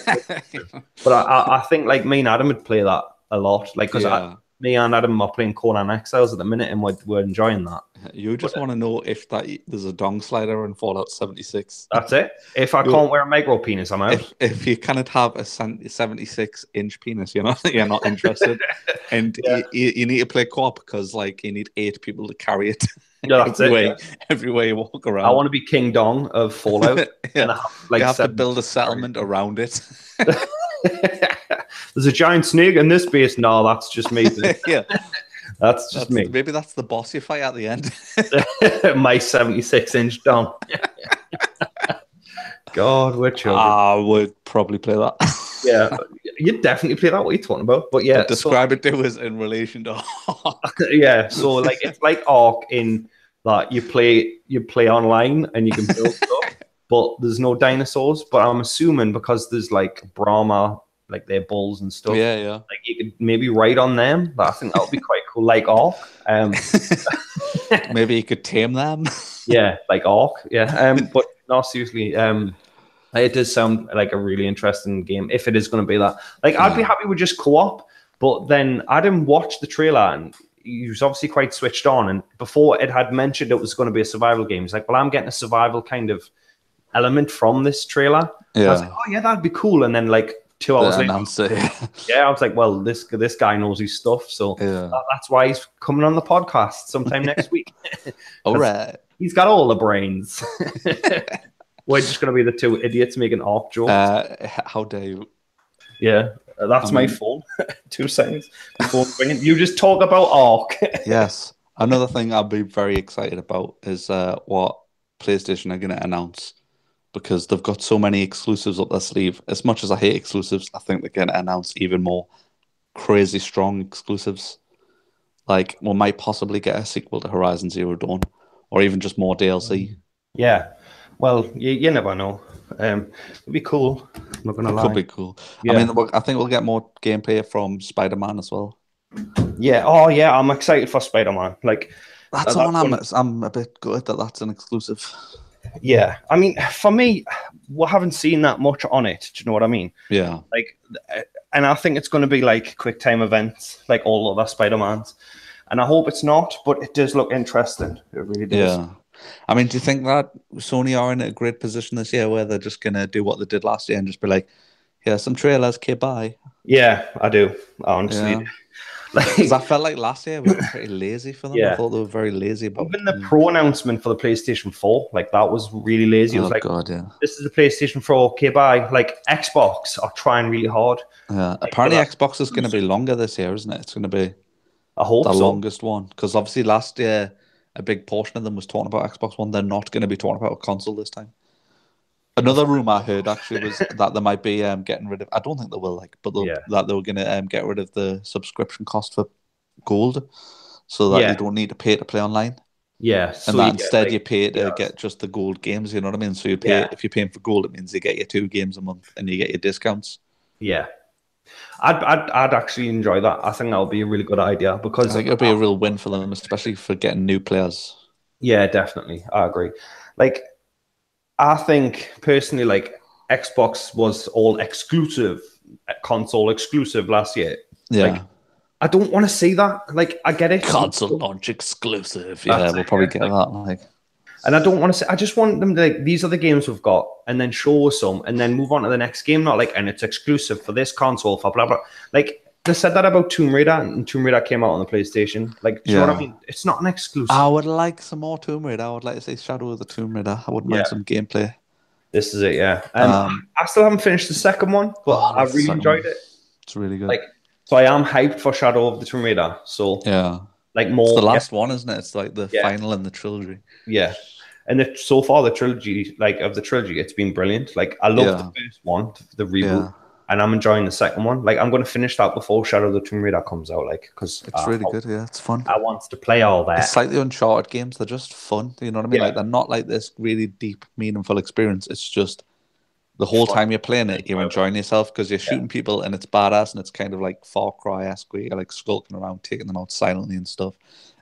But I think, like, me and Adam would play that a lot. Like, because me and Adam are playing Conan Exiles at the minute, and we're enjoying that. You just want to know if there's a dong slider in Fallout 76. That's it. If I can't wear a micro penis, I'm out. If you cannot have a 76-inch penis, you're not interested. And you need to play co-op, because like you need 8 people to carry it. Yeah, that's everywhere you walk around. I want to be King Dong of Fallout. And you have to build a settlement around it. There's a giant snake in this base. No, that's just me. Yeah. That's just me. Maybe that's the boss you fight at the end. My 76-inch dong. God, we're children. I would probably play that. Yeah. you'd definitely play that. What you're talking about? But yeah, But describe it to us in relation to yeah. So like it's like Ark in that you play online and you can build stuff, but there's no dinosaurs. But I'm assuming because there's like Brahma, like their bulls and stuff. Yeah, yeah. Like you could maybe ride on them. But I think that would be quite cool, like Ark. Maybe you could tame them. Yeah, like Ark. Yeah. But no, seriously. It does sound like a really interesting game if it is going to be that. Like, I'd be happy with just co-op, but then Adam watched the trailer and he was obviously quite switched on. And before it had mentioned it was going to be a survival game, he's like, "Well, I'm getting a survival kind of element from this trailer." Yeah, I was like, "Oh yeah, that'd be cool." And then like 2 hours later, yeah, I was like, "Well, this guy knows his stuff, so that's why he's coming on the podcast sometime next week." All right, he's got all the brains. We're just going to be the two idiots making Ark jokes. How dare you? Yeah, that's my phone. 2 seconds before bringing. You just talk about Ark. Yes. Another thing I'll be very excited about is what PlayStation are going to announce, because they've got so many exclusives up their sleeve. As much as I hate exclusives, I think they're going to announce even more crazy strong exclusives. Like, we might possibly get a sequel to Horizon Zero Dawn, or even just more DLC. Yeah. Well, you never know. It'd be cool. I'm not gonna lie. Could be cool. Yeah. I mean, I think we'll get more gameplay from Spider-Man as well. Yeah. Oh, yeah. I'm excited for Spider-Man. Like, that's one. I'm a bit good that that's an exclusive. Yeah. I mean, for me, we haven't seen that much on it. Do you know what I mean? Yeah. Like, and I think it's going to be like quick time events, like all other Spider-Mans. And I hope it's not, but it does look interesting. It really does. Yeah. I mean, do you think that Sony are in a great position this year where they're just going to do what they did last year and just be like, yeah, some trailers, okay, bye? Yeah, I do, honestly. Yeah. Because I felt like last year we were pretty lazy for them. Yeah. I thought they were very lazy about even the Pro announcement for the PlayStation 4, like that was really lazy. It was like, God, yeah. This is a PlayStation 4, okay, bye. Like Xbox are trying really hard. Yeah, like, apparently Xbox is going to be longer this year, isn't it? It's going to be the longest one. Because obviously last year, a big portion of them was talking about Xbox One. They're not going to be talking about a console this time. Another rumor I heard actually was that they might be getting rid of. I don't think they will, that they were going to get rid of the subscription cost for Gold, so that you don't need to pay to play online. Yeah, and that instead you pay to get just the Gold games. You know what I mean? So you pay if you're paying for Gold, it means you get your 2 games a month and you get your discounts. Yeah. I'd actually enjoy that. I think that would be a really good idea because I think it'll be a real win for them, especially for getting new players. Yeah, definitely. I agree. Like, I think personally, like Xbox was all exclusive, console exclusive last year. Yeah. Like, I don't want to see that. Like, I get it. Console launch exclusive. Yeah, we'll probably get that. Like. And I don't want to say, I just want them to, like, these are the games we've got, and then show us some, and then move on to the next game. Not like, and it's exclusive for this console, for blah, blah. Like, they said that about Tomb Raider, and Tomb Raider came out on the PlayStation. Like, do you know what I mean? It's not an exclusive. I would like some more Tomb Raider. I would like to say Shadow of the Tomb Raider. I wouldn't mind some gameplay. This is it, yeah. And I still haven't finished the second one, but I really enjoyed it. It's really good. Like, so I am hyped for Shadow of the Tomb Raider. So, yeah. Like, more. It's the last one, isn't it? It's like the final in the trilogy. Yeah. And so far, the trilogy, it's been brilliant. Like, I love the first one, the reboot, and I'm enjoying the second one. Like, I'm going to finish that before Shadow of the Tomb Raider comes out, like, because it's really good. Yeah, it's fun. I want to play all that. It's like the Uncharted games; they're just fun. You know what I mean? Like, they're not like this really deep, meaningful experience. It's just the whole time you're playing it, you're enjoying yourself because you're shooting people, and it's badass, and it's kind of like Far Cry-esque, where you're like skulking around, taking them out silently and stuff.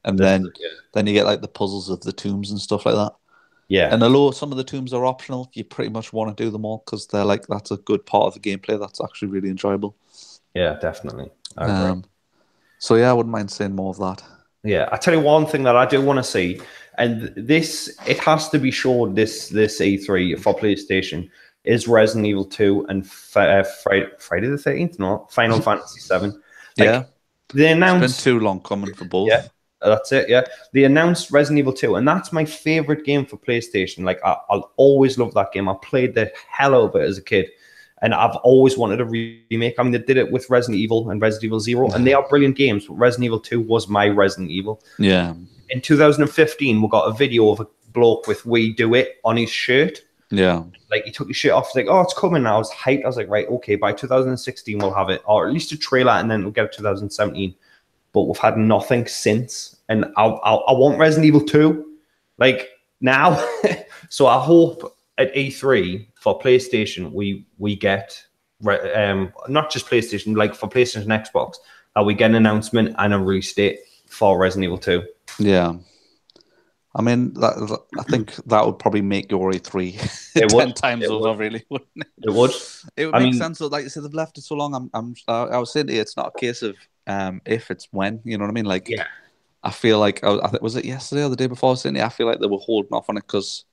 And then you get like the puzzles of the tombs and stuff like that. Yeah, and although some of the tombs are optional, you pretty much want to do them all because they're like that's a good part of the gameplay. That's actually really enjoyable. Yeah, definitely. I agree. So yeah, I wouldn't mind seeing more of that. Yeah, I tell you one thing that I do want to see, and it has to be showed this E3 for PlayStation is Resident Evil 2 and Friday the 13th. No, Final Fantasy 7. Like, they announced it's been too long coming for both. Yeah. That's it, yeah. They announced Resident Evil 2, and that's my favorite game for PlayStation. Like, I'll always love that game. I played the hell out of it as a kid, and I've always wanted a remake. I mean, they did it with Resident Evil and Resident Evil 0, and they are brilliant games, but Resident Evil 2 was my Resident Evil. Yeah. In 2015, we got a video of a bloke with "We Do It" on his shirt. Yeah. Like, he took his shit off. He's like, oh, it's coming now. I was hyped. I was like, right, okay, by 2016 we'll have it, or at least a trailer, and then we'll get it 2017. But we've had nothing since, and I want Resident Evil 2, like, now. So I hope at E3 for PlayStation we get not just PlayStation, like for PlayStation and Xbox, that we get an announcement and a release date for Resident Evil 2. Yeah. I mean, I think that would probably make your E3 10 times over, really, wouldn't it? It would. It would make sense. So, like you said, they've left it so long. I was saying to you, it's not a case of if, it's when. You know what I mean? Like, yeah. I feel like was it yesterday or the day before I was saying to you, I feel like they were holding off on it because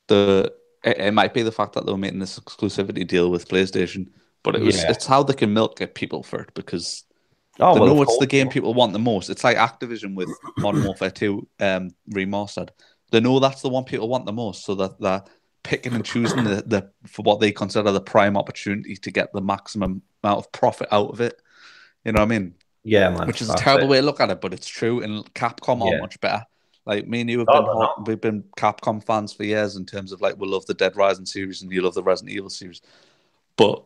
it might be the fact that they were making this exclusivity deal with PlayStation, but it's how they can milk at people for it, because they know it's the game people want the most. It's like Activision with Modern Warfare 2 remastered. They know that's the one people want the most, so that they're picking and choosing the for what they consider the prime opportunity to get the maximum amount of profit out of it. You know what I mean? Yeah, man. Which is a terrible way to look at it, but it's true. And Capcom are much better. Like, me and you we've been Capcom fans for years, in terms of, like, we love the Dead Rising series and you love the Resident Evil series. But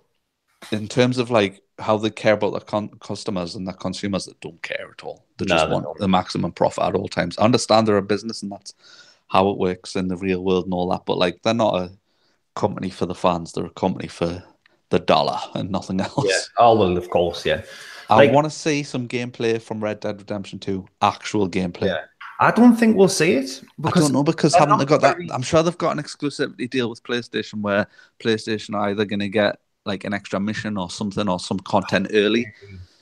in terms of, like, how they care about their customers and their consumers, that don't care at all. They just want the maximum profit at all times. I understand they're a business and that's how it works in the real world and all that, but, like, they're not a company for the fans. They're a company for the dollar and nothing else. Yeah. Oh, well, of course, yeah. I want to see some gameplay from Red Dead Redemption 2, actual gameplay. Yeah. I don't think we'll see it. Because I don't know, because haven't they got that? I'm sure they've got an exclusivity deal with PlayStation where PlayStation are either going to get, like, an extra mission or something, or some content early.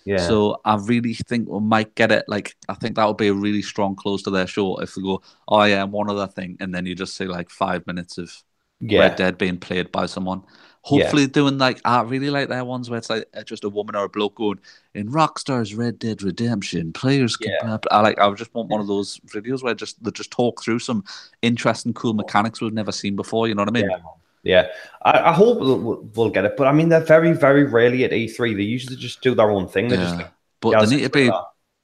Yeah. So I really think we might get it. Like, I think that would be a really strong close to their show if they go, oh yeah, one other thing, and then you just see, like, 5 minutes of Red Dead being played by someone. Hopefully doing, like, I really like their ones where it's like just a woman or a bloke going, in Rockstar's Red Dead Redemption, players can I would just want one of those videos where they just talk through some interesting, cool mechanics we've never seen before. You know what I mean? Yeah. I hope we'll get it, but I mean, they're very, very rarely at E3. They usually just do their own thing. They're just like, but they need to be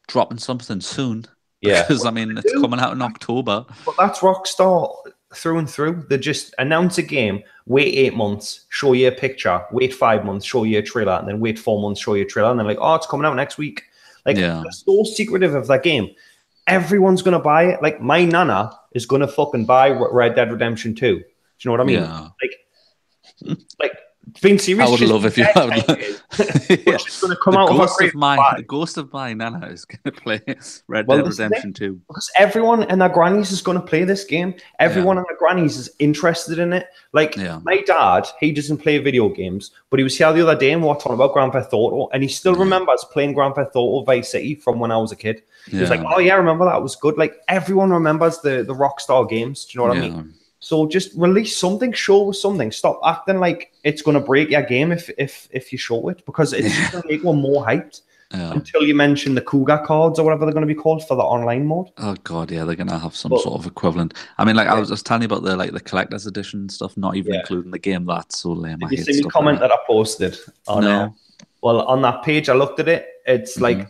dropping something soon. Yeah, because I mean, it's coming out in October. But that's Rockstar through and through. They just announce a game, wait 8 months, show you a picture, wait 5 months, show you a trailer, and then wait 4 months, show you a trailer, and then, like, oh, it's coming out next week. Like, they're so secretive of that game. Everyone's gonna buy it. Like, my nana is gonna fucking buy Red Dead Redemption 2. Do you know what I mean? Yeah. Like, being serious. I would love if you had. It's going to come out the ghost of my nana is going to play Red Dead Redemption 2. Because everyone and their grannies is going to play this game. Everyone and their grannies is interested in it. Like, my dad, he doesn't play video games, but he was here the other day and we were talking about Grand Theft Auto, and he still remembers playing Grand Theft Auto Vice City from when I was a kid. He was like, oh yeah, I remember that. It was good. Like, everyone remembers the Rockstar games. Do you know what I mean? So just release something, show us something. Stop acting like it's going to break your game if you show it, because it's just going to make one more hyped. Until you mention the Cougar cards or whatever they're going to be called for the online mode. Oh god, yeah, they're going to have some sort of equivalent. I mean, like, I was just telling you about the collector's edition stuff, not even including the game. That's so lame. Did you see the comment that I posted? On, well, on that page, I looked at it. It's like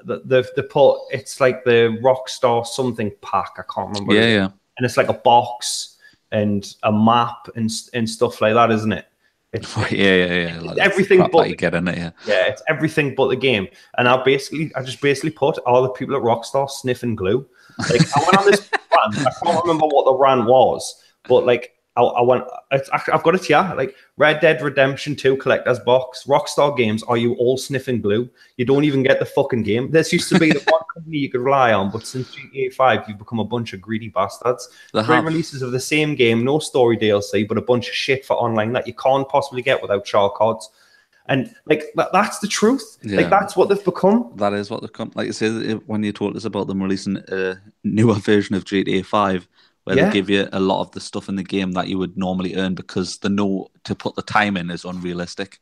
the put. It's like the Rockstar something pack. I can't remember. Yeah. And it's like a box and a map and stuff like that, isn't it? It's, yeah. It's everything but you get in it, yeah, it's everything but the game. And I just basically put all the people at Rockstar sniffing glue. Like, I went on this rant. I can't remember what the rant was, but like I went. I've got it here. Like, Red Dead Redemption 2 collector's box. Rockstar Games. Are you all sniffing glue? You don't even get the fucking game. This used to be the one company you could rely on, but since GTA 5, you've become a bunch of greedy bastards. Great releases of the same game, no story DLC, but a bunch of shit for online that you can't possibly get without char cards. And like that's the truth. Yeah. Like, that's what they've become. That is what they've become. Like you said, when you told us about them releasing a newer version of GTA 5. Where they give you a lot of the stuff in the game that you would normally earn, because they know to put the time in is unrealistic.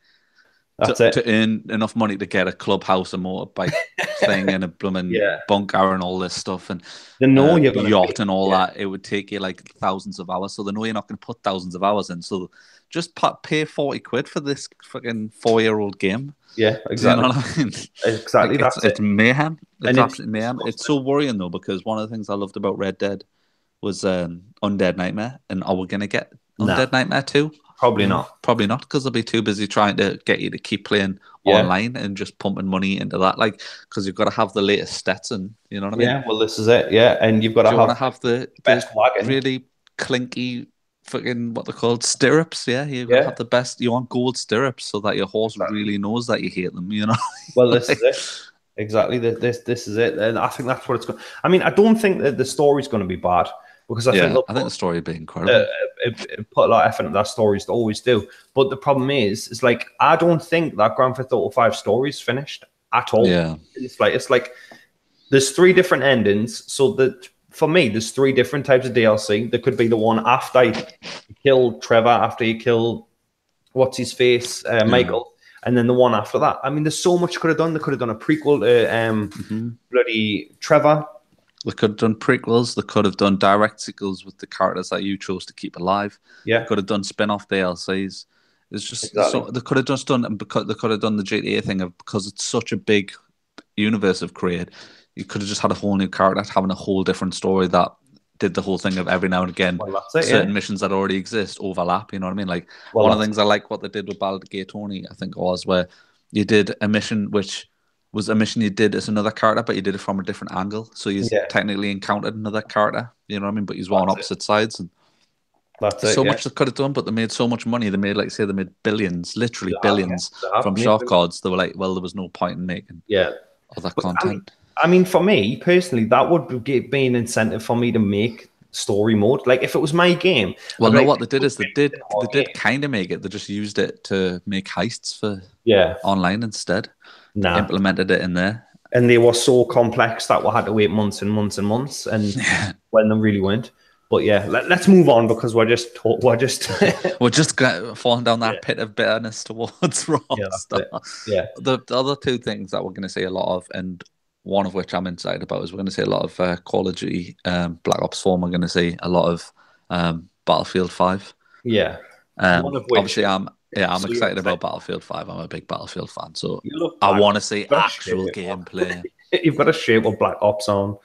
That's it. To earn enough money to get a clubhouse, a motorbike thing, and a blooming bunker and all this stuff, and they know you're yacht and all that, it would take you like thousands of hours. So they know you're not going to put thousands of hours in. So just pay 40 quid for this fucking 4-year-old game. Yeah, exactly. You know what I mean? Exactly. Like, it's mayhem. It's absolute mayhem. It's so worrying though, because one of the things I loved about Red Dead was Undead Nightmare, and are we going to get Undead Nightmare 2? Probably not. Probably not, because they'll be too busy trying to get you to keep playing Yeah. online and just pumping money into that. Like, because you've got to have the latest Stetson, you know what I mean? Yeah, well, this is it. Yeah, and you've got Do to you want to have the best wagon. really clinky fucking, what they're called, stirrups? Yeah, you've got to have the best. You want gold stirrups so that your horse really knows that you hate them, you know? Well, this is it. Exactly. This is it. And I think that's what it's going. I mean, I don't think that the story's going to be bad, because I think the story would be incredible. It put a lot of effort into that stories to always do. But the problem is like, I don't think that Grand Theft Auto 5 story is finished at all. Yeah. It's like there's 3 different endings. So that for me, there's 3 different types of DLC. There could be the one after you kill Trevor, after you kill what's his face, Michael, and then the one after that. I mean, there's so much could have done. They could have done a prequel to bloody Trevor. They could have done prequels. They could have done direct sequels with the characters that you chose to keep alive. Yeah, they could have done spin-off DLCs. It's just they could have just done, because they could have done the GTA thing of, because it's such a big universe of create. You could have just had a whole new character having a whole different story that did the whole thing of every now and again certain missions that already exist overlap. You know what I mean? Like, one of the things I like what they did with Battle Gate Tony, I think it was, where you did a mission which was a mission you did as another character, but you did it from a different angle. So you technically encountered another character, you know what I mean? But he's on opposite sides. And that's so much they could have done, but they made so much money. They made, like, say, they made billions, literally billions from shark cards. They were like, well, there was no point in making other content. I mean, for me personally, that would be an incentive for me to make story mode. Like, if it was my game. Well, no, what they did is they did kind of make it. They just used it to make heists for online instead. Implemented it in there, and they were so complex that we had to wait months and months and months, and when they really weren't. But yeah, let's move on, because we're just falling down that pit of bitterness towards Rockstar. The other 2 things that we're going to see a lot of, and one of which I'm excited about, is we're going to see a lot of Call of Duty, Black Ops 4. We're going to see a lot of Battlefield 5. Yeah, one of which, obviously I'm excited about Battlefield 5. I'm a big Battlefield fan, so I want to see actual gameplay. You've got a shirt with Black Ops on.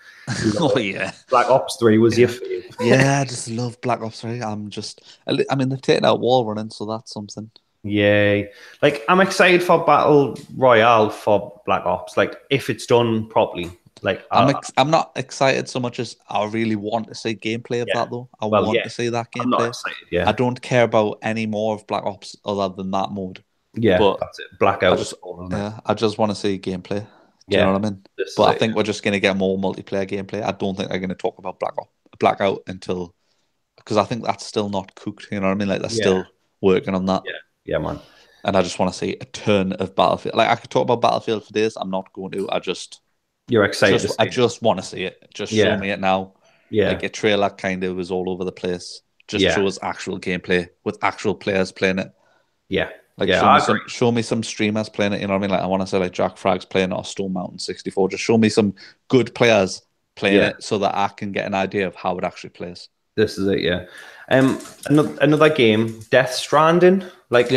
Oh yeah, Black Ops 3 was your fave. Yeah, I just love Black Ops 3. I mean, they've taken out wall running, so that's something. Yay. Like, I'm excited for Battle Royale for Black Ops, like, if it's done properly. Like, I'm not excited so much as I really want to see gameplay of that, though. I want to see that gameplay. I'm not excited, I don't care about any more of Black Ops other than that mode. Yeah, but that's it. Blackout. I just want to see gameplay. Do you know what I mean? But I think we're just going to get more multiplayer gameplay. I don't think they're going to talk about Blackout until, because I think that's still not cooked. You know what I mean? Like, they're still working on that. Yeah, man. And I just want to see a ton of Battlefield. Like, I could talk about Battlefield for days. I'm not going to. You're excited. I just want to see it. Just show me it now. Yeah. Like, a trailer kind of was all over the place. Just show us actual gameplay with actual players playing it. Yeah. Like, show me some streamers playing it. You know what I mean? Like, I want to say, like, Jack Fragg's playing it, or Stone Mountain 64. Just show me some good players playing it, so that I can get an idea of how it actually plays. This is it, yeah. Another game, Death Stranding. Like,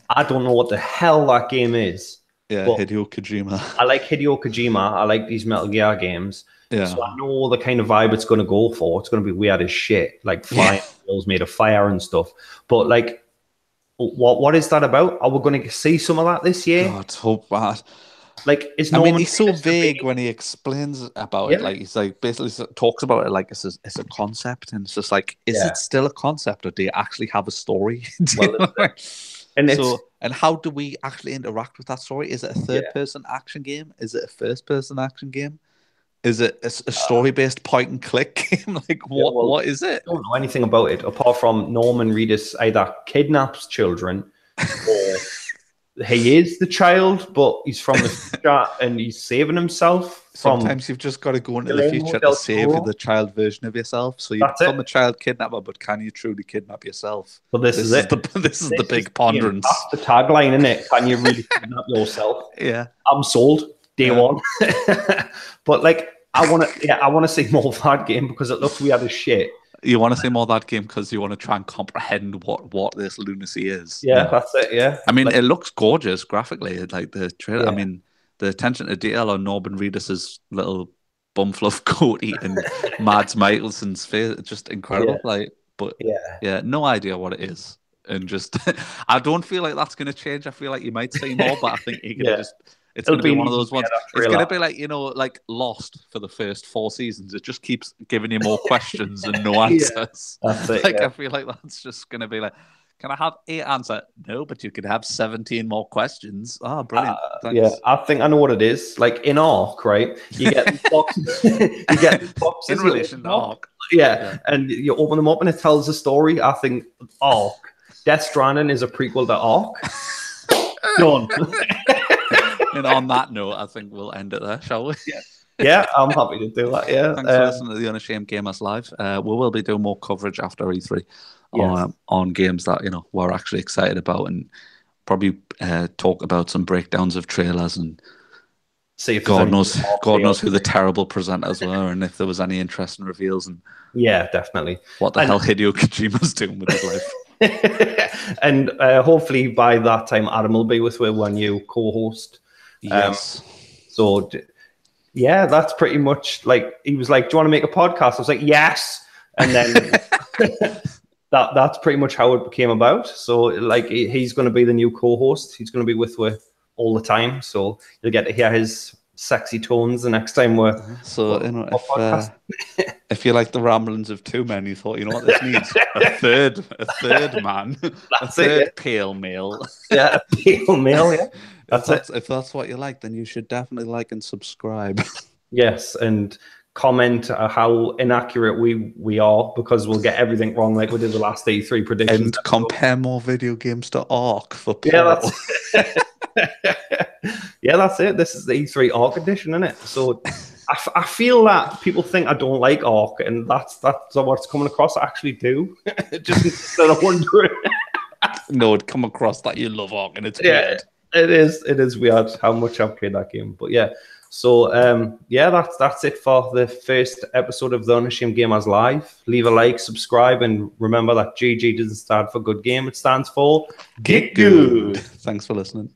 I don't know what the hell that game is. Yeah, Hideo Kojima. I like Hideo Kojima. I like these Metal Gear games. Yeah. So I know the kind of vibe it's going to go for. It's going to be weird as shit, like flying wheels made of fire and stuff. But, like, what is that about? Are we going to see some of that this year? God, it's so bad. Like, he's so vague when he explains about it. Like, he's like, basically talks about it like it's a concept, and it's just like, is it still a concept, or do you actually have a story? And how do we actually interact with that story? Is it a third-person action game? Is it a first-person action game? Is it a story-based point-and-click game? Like, what is it? I don't know anything about it, apart from Norman Reedus either kidnaps children, or he is the child, but he's from the future and he's saving himself. Sometimes you've just got to go into the future to save the child version of yourself. So you become a child kidnapper, but can you truly kidnap yourself? But this is it. This is the big ponderance. That's the tagline, isn't it? Can you really kidnap yourself? Yeah. I'm sold. Day one. But, like, I want to see more of that game, because it looks weird as shit. You want to see more of that game because you want to try and comprehend what this lunacy is. Yeah, that's it. Yeah. I mean, it looks gorgeous graphically. Like, the trailer. I mean, the attention to detail on Norman Reedus's little bum fluff goatee and Mads Mikkelsen's face, just incredible. Like, But yeah, no idea what it is. And just, I don't feel like that's going to change. I feel like you might see more, but I think you're going to just, it's going to be one of those ones. It's going to be like, like Lost for the first 4 seasons. It just keeps giving you more questions and no answers. That's it, I feel like that's just going to be like, can I have 8 answers? No, but you could have 17 more questions. Oh, brilliant. Yeah, I think I know what it is. Like in Ark, right? You get these boxes. You get these boxes in relation to Ark. Yeah, and you open them up and it tells a story. I think Ark. Death Stranding is a prequel to Ark. Done. And on that note, I think we'll end it there, shall we? Yeah, I'm happy to do that. Yeah. Thanks for listening to the Unashamed Gamers Live. We will be doing more coverage after E3 on games that we're actually excited about, and probably talk about some breakdowns of trailers and see if God knows who the terrible presenters were, and if there was any interesting reveals, and definitely what the hell Hideo Kojima's doing with his life. And hopefully by that time Adam will be with our new co-host. Yes. So yeah, that's pretty much like, he was like, do you want to make a podcast? I was like, yes. And then that's pretty much how it came about. So like, he's going to be the new co-host. He's going to be with all the time. So you'll get to hear his sexy tones the next time we're if you like the ramblings of 2 men, you thought, you know what this needs? a third man. A third pale male. Yeah, a pale male, yeah. If that's what you like, then you should definitely like and subscribe. Yes, and comment how inaccurate we are, because we'll get everything wrong like we did the last E3 predictions. And compare more video games to Ark for Paul. Yeah, that's it. This is the E3 Ark edition, isn't it? So I feel that people think I don't like Ark, and that's what's coming across. I actually do. Just instead of wondering. No, it'd come across that you love Ark, and it's weird. It is weird how much I've played that game. But yeah. So that's it for the first episode of the Unashamed Gamers Live. Leave a like, subscribe, and remember that GG doesn't stand for good game. It stands for Get Good. Thanks for listening.